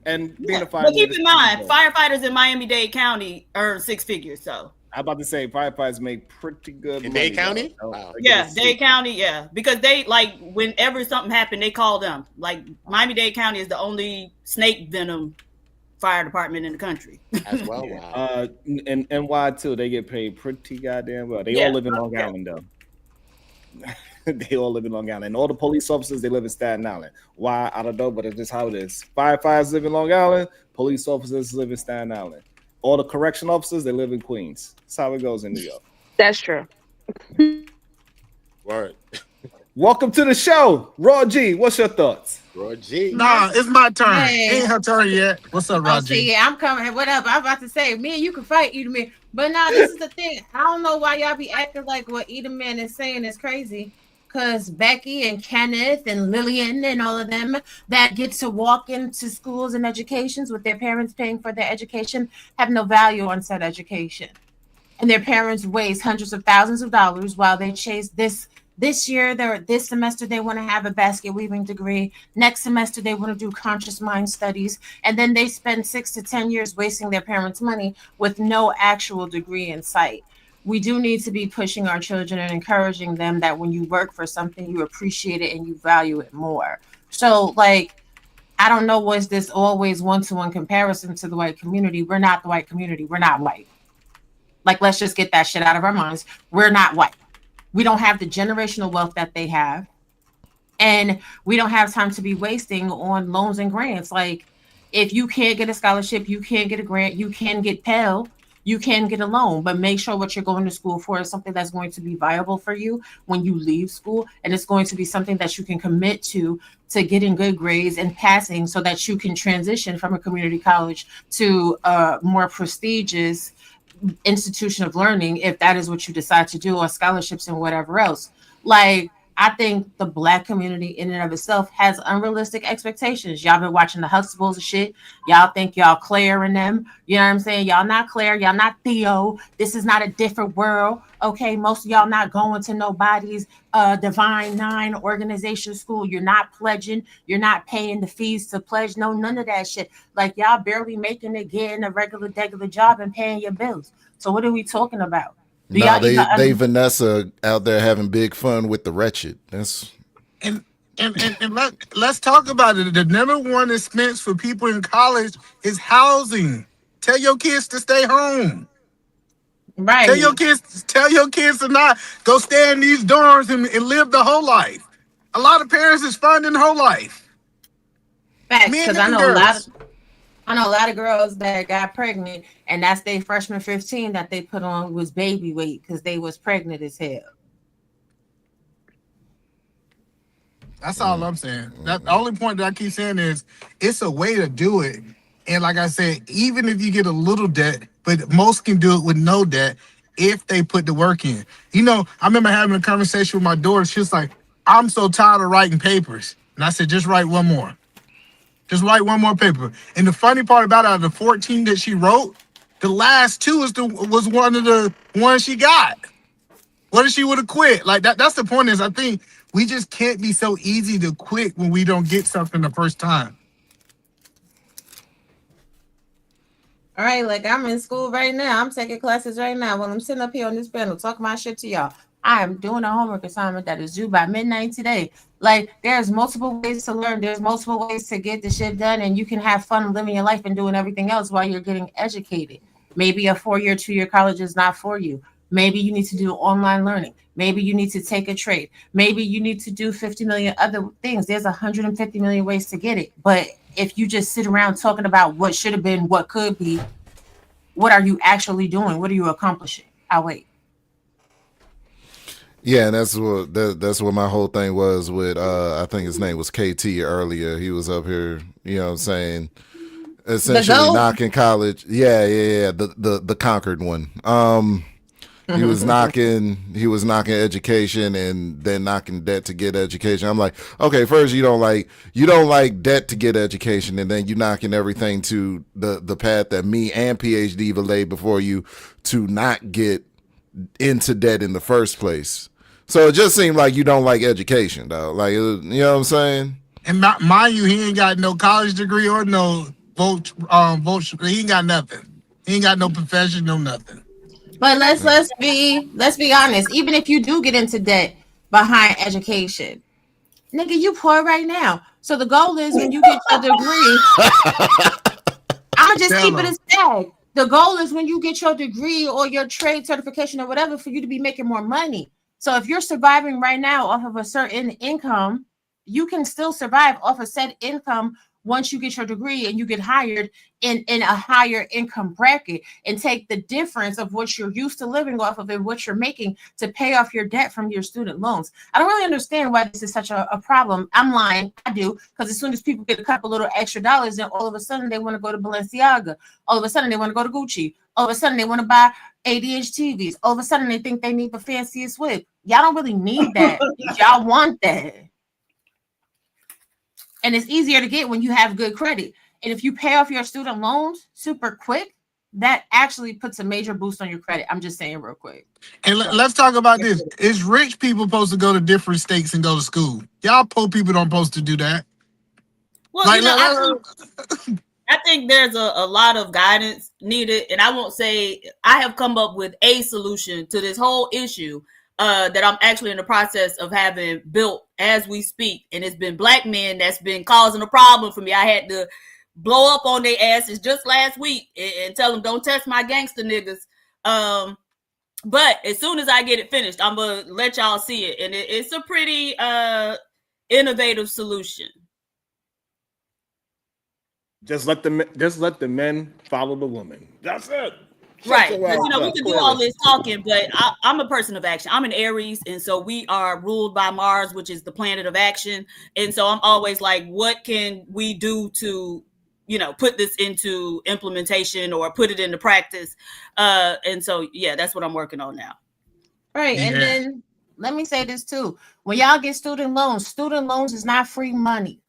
And being a firefighter. But keep in mind, firefighters in Miami-Dade County earn 6 figures. So I'm about to say firefighters make pretty good In money. Dade County? Though. Wow. Yeah, Dade County, yeah. Because they like whenever something happened, they call them. Like Miami-Dade County is the only snake venom fire department in the country. As well. Wow. And NY too, they get paid pretty goddamn well. They Yeah. all live in Long Island though. They all live in Long Island. And all the police officers, they live in Staten Island. Why? I don't know, but it's just how it is. Firefighters live in Long Island. Police officers live in Staten Island. All the correction officers, they live in Queens. That's how it goes in New York. That's true. Word. Welcome to the show. Raw G, what's your thoughts? Raw G. Nah, it's my turn. Hey. Ain't her turn yet. What's up, Oh, Roger? see, yeah, I'm coming. What up? I'm about to say, me and you can fight Edelman. But now this is the thing. I don't know why y'all be acting like what Edelman is saying is crazy. Because Becky and Kenneth and Lillian and all of them that get to walk into schools and educations with their parents paying for their education have no value on said education. And their parents waste hundreds of thousands of dollars while they chase this year, this semester, they want to have a basket weaving degree. Next semester, they want to do conscious mind studies. And then they spend 6 to 10 years wasting their parents' money with no actual degree in sight. We do need to be pushing our children and encouraging them that when you work for something, you appreciate it and you value it more. So, like, I don't know, was this always one-to-one comparison to the white community? We're not the white community. We're not white. Like, let's just get that shit out of our minds. We're not white. We don't have the generational wealth that they have. And we don't have time to be wasting on loans and grants. Like, if you can't get a scholarship, you can't get a grant, you can get Pell, you can get a loan, but make sure what you're going to school for is something that's going to be viable for you when you leave school. And it's going to be something that you can commit to getting good grades and passing so that you can transition from a community college to a more prestigious institution of learning, if that is what you decide to do, or scholarships and whatever else. Like, I think the Black community in and of itself has unrealistic expectations. Y'all been watching the Huxtables and shit. Y'all think y'all Claire and them. You know what I'm saying? Y'all not Claire. Y'all not Theo. This is not a different world. Okay, most of y'all not going to nobody's Divine Nine organization school. You're not pledging. You're not paying the fees to pledge. No, none of that shit. Like, y'all barely making it, getting a regular job and paying your bills. So what are we talking about? No, they Vanessa out there having big fun with the wretched. That's And let's talk about it. The number one expense for people in college is housing. Tell your kids to stay home. Right. Tell your kids to not go stay in these dorms and live the whole life. A lot of parents is funding the whole life. Facts, because I know a lot of girls that got pregnant, and that's their freshman 15 that they put on was baby weight because they was pregnant as hell. That's all I'm saying. That the only point that I keep saying is it's a way to do it. And like I said, even if you get a little debt, but most can do it with no debt if they put the work in. You know, I remember having a conversation with my daughter. She was like, I'm so tired of writing papers. And I said, just write one more. Just write one more paper. And the funny part about it, out of the 14 that she wrote, the last two was one of the ones she got. What if she would have quit? Like that's the point is I think we just can't be so easy to quit when we don't get something the first time. All right, like I'm in school right now. I'm taking classes right now. While I'm sitting up here on this panel talking my shit to y'all, I am doing a homework assignment that is due by midnight today. Like, there's multiple ways to learn. There's multiple ways to get the shit done, and you can have fun living your life and doing everything else while you're getting educated. Maybe a 4-year, 2-year college is not for you. Maybe you need to do online learning. Maybe you need to take a trade. Maybe you need to do 50 million other things. There's 150 million ways to get it. But if you just sit around talking about what should have been, what could be, what are you actually doing? What are you accomplishing? I'll wait. Yeah, and that's what my whole thing was with I think his name was KT earlier. He was up here, you know what I'm saying, essentially knocking college. Yeah. The conquered one. He was knocking education and then knocking debt to get education. I'm like, okay, first you don't like debt to get education, and then you knocking everything to the path that me and PhD laid before you to not get into debt in the first place. So it just seemed like you don't like education, though. Like, you know what I'm saying? And mind you, he ain't got no college degree or no vote. He ain't got nothing. He ain't got no profession, no nothing. But let's be honest. Even if you do get into debt behind education, nigga, you poor right now. So the goal is when you get your degree, I'm gonna just keep it as tag. The goal is when you get your degree or your trade certification or whatever for you to be making more money. So if you're surviving right now off of a certain income, you can still survive off a set income once you get your degree and you get hired in a higher income bracket and take the difference of what you're used to living off of and what you're making to pay off your debt from your student loans. I don't really understand why this is such a problem. I'm lying. I do. Because as soon as people get a couple little extra dollars, then all of a sudden they want to go to Balenciaga. All of a sudden they want to go to Gucci. All of a sudden they want to buy 80-inch TVs. All of a sudden they think they need the fanciest whip. Y'all don't really need that. Y'all want that. And it's easier to get when you have good credit. And if you pay off your student loans super quick, that actually puts a major boost on your credit. I'm just saying real quick. And let's talk about this. Is rich people supposed to go to different states and go to school? Y'all poor people don't supposed to do that. Well, I think there's a lot of guidance needed. And I won't say I have come up with a solution to this whole issue that I'm actually in the process of having built as we speak. And it's been black men that's been causing a problem for me. I had to blow up on their asses just last week and tell them don't test my gangster niggas. But as soon as I get it finished, I'm going to let y'all see it. And it's a pretty innovative solution. Just let the men follow the women. That's it. Right. Because, we can do all this talking, but I'm a person of action. I'm an Aries, and so we are ruled by Mars, which is the planet of action. And so I'm always like, what can we do to, put this into implementation or put it into practice? And so, yeah, that's what I'm working on now. Right. Yeah. And then let me say this too. When y'all get student loans is not free money.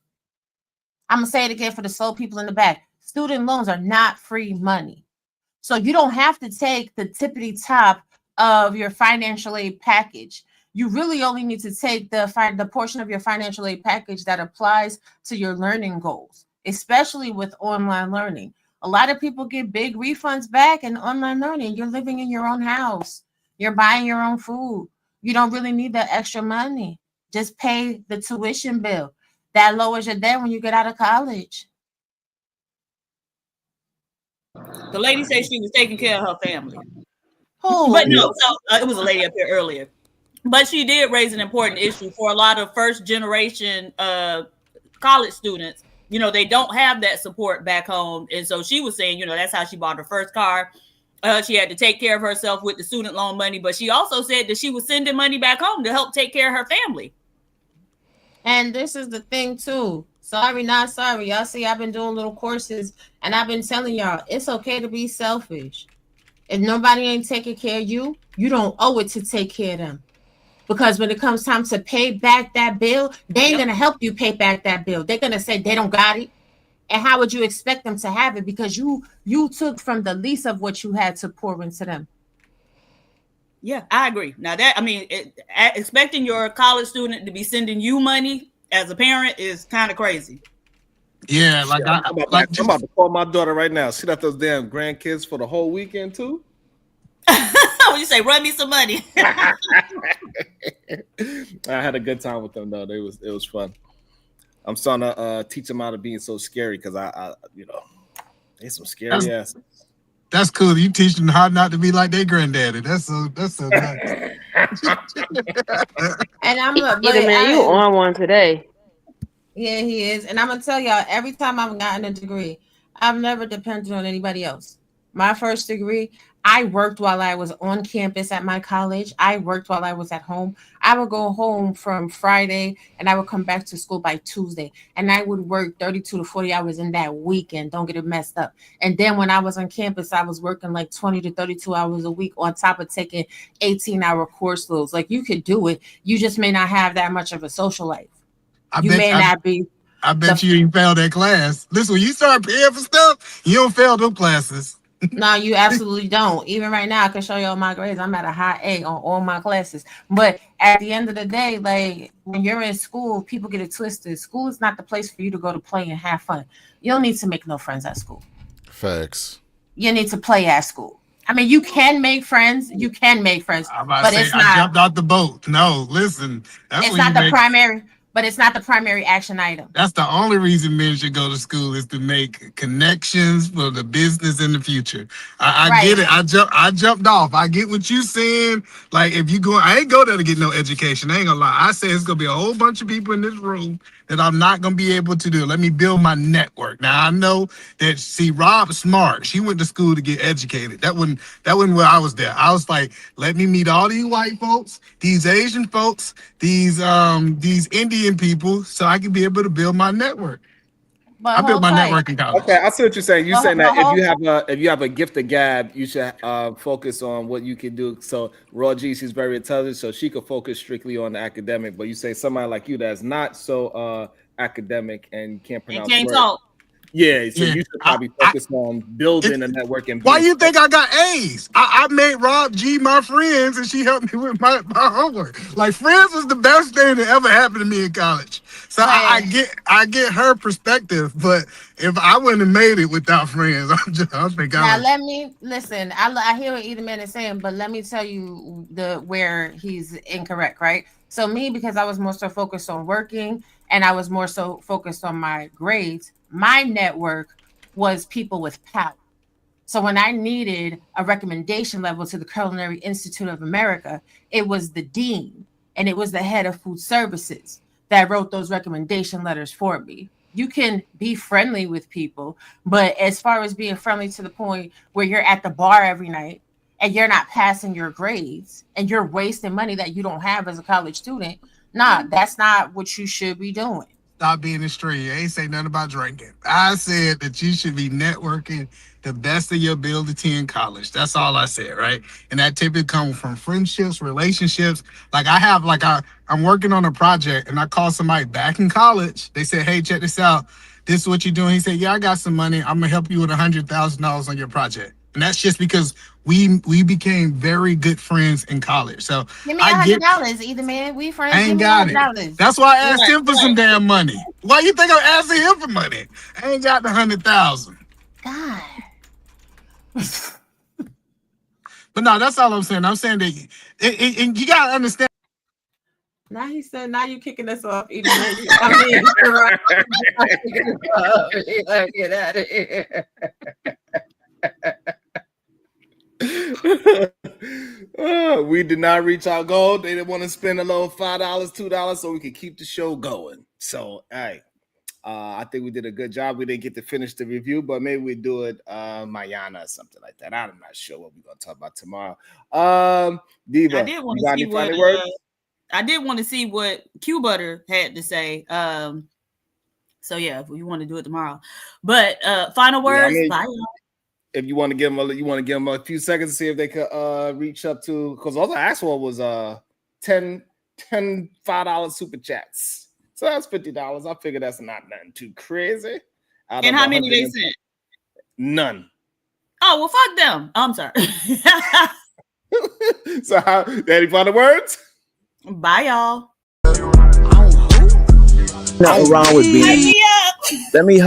I'm going to say it again for the slow people in the back. Student loans are not free money. So you don't have to take the tippity top of your financial aid package. You really only need to take the portion of your financial aid package that applies to your learning goals, especially with online learning. A lot of people get big refunds back in online learning. You're living in your own house. You're buying your own food. You don't really need that extra money. Just pay the tuition bill. That lowers your debt when you get out of college. The lady said she was taking care of her family. Who? But no, so it was a lady up here earlier. But she did raise an important issue for a lot of first generation college students. They don't have that support back home. And so she was saying, that's how she bought her first car. She had to take care of herself with the student loan money. But she also said that she was sending money back home to help take care of her family. And this is the thing too. Sorry, not sorry. Y'all see, I've been doing little courses and I've been telling y'all it's okay to be selfish. If nobody ain't taking care of you, you don't owe it to take care of them. Because when it comes time to pay back that bill, they ain't gonna help you pay back that bill. They're gonna say they don't got it. And how would you expect them to have it? Because you took from the least of what you had to pour into them. Yeah, I agree. Now expecting your college student to be sending you money as a parent is kind of crazy. Yeah, I'm about to call my daughter right now. She got those damn grandkids for the whole weekend too. You say, run me some money. I had a good time with them though. It was fun. I'm starting to teach them how to be so scary because I they some scary asses. That's cool. You teach them how not to be like their granddaddy. That's so nice. And I'm you on one today. Yeah, he is. And I'm gonna tell y'all, every time I've gotten a degree, I've never depended on anybody else. My first degree, I worked while I was on campus at my college. I worked while I was at home. I would go home from Friday and I would come back to school by Tuesday. And I would work 32 to 40 hours in that weekend. Don't get it messed up. And then when I was on campus, I was working like 20 to 32 hours a week on top of taking 18-hour course loads. Like you could do it. You just may not have that much of a social life. I bet you ain't failed that class. Listen, when you start paying for stuff, you don't fail them classes. No, you absolutely don't. Even right now, I can show you all my grades. I'm at a high A on all my classes. But at the end of the day, like when you're in school, people get it twisted. School is not the place for you to go to play and have fun. You don't need to make no friends at school. Facts. You need to play at school. I mean, you can make friends. You can make friends, I'm about but to say, it's I not. jumped out the boat. No, listen, that's It's when you not the make. primary. But it's not the primary action item. That's the only reason men should go to school is to make connections for the business in the future. I Right. get it. I jumped off. I get what you saying. Like if you go, I ain't go there to get no education. I ain't gonna lie. I say it's gonna be a whole bunch of people in this room that I'm not gonna be able to do. Let me build my network. Now I know that Rob smart. She went to school to get educated. That wasn't where I was there. I was like, let me meet all these white folks, these Asian folks, these Indian people, so I can be able to build my network. But I built my hold tight. network in college. Okay, I see what you're saying. You're But- saying that but if you have a gift of gab, you should focus on what you can do. So Raw G, she's very intelligent, so she could focus strictly on the academic. But you say somebody like you that's not so academic and can't And pronounce can't words. talk. Yeah, so Yeah, you should probably focus on building a network and Why being you think I got A's? I made Rob G my friends, and she helped me with my homework. Like friends was the best thing that ever happened to me in college. So I get her perspective, but if I wouldn't have made it without friends, I think I now was. let me listen. I hear what either man is saying, but let me tell you where he's incorrect, right? So me, because I was more so focused on working and I was more so focused on my grades, my network was people with power. So when I needed a recommendation level to the Culinary Institute of America, it was the dean and it was the head of food services that wrote those recommendation letters for me. You can be friendly with people, but as far as being friendly to the point where you're at the bar every night and you're not passing your grades and you're wasting money that you don't have as a college student, nah, that's not what you should be doing. Stop being a stray. I ain't say nothing about drinking. I said that you should be networking the best of your ability in college. That's all I said, right? And that typically comes from friendships, relationships. Like I'm working on a project and I called somebody back in college. They said, hey, check this out. This is what you're doing. He said, yeah, I got some money. I'm gonna help you with $100,000 on your project. And that's just because we became very good friends in college. So give me $100, either man. We friends. I ain't got it. That's why I asked him for some damn money. Why you think I'm asking him for money? I ain't got the 100,000. God. But no, that's all I'm saying. I'm saying that and you gotta understand. Now he said, now you kicking us off. Either man. I mean, you're right. Get out of here. We did not reach our goal. They didn't want to spend a little $5, $2 so we could keep the show going. So, hey, I think we did a good job. We didn't get to finish the review, but maybe we do it Mayana or something like that. I'm not sure what we're gonna talk about tomorrow. Diva, I did want you got to see any final what words? I did want to see what Q Butter had to say. So yeah, if you want to do it tomorrow. But final words. Yeah, I mean, bye, y'all. if you want to give them a few seconds to see if they could reach up to, because all I asked for was $10 $5 super chats. So that's $50. I figure that's not nothing too crazy. And how many they sent? None. Oh well, fuck them. I'm sorry. So any final words? Bye, y'all. Nothing wrong with being. Hype me up. Let me.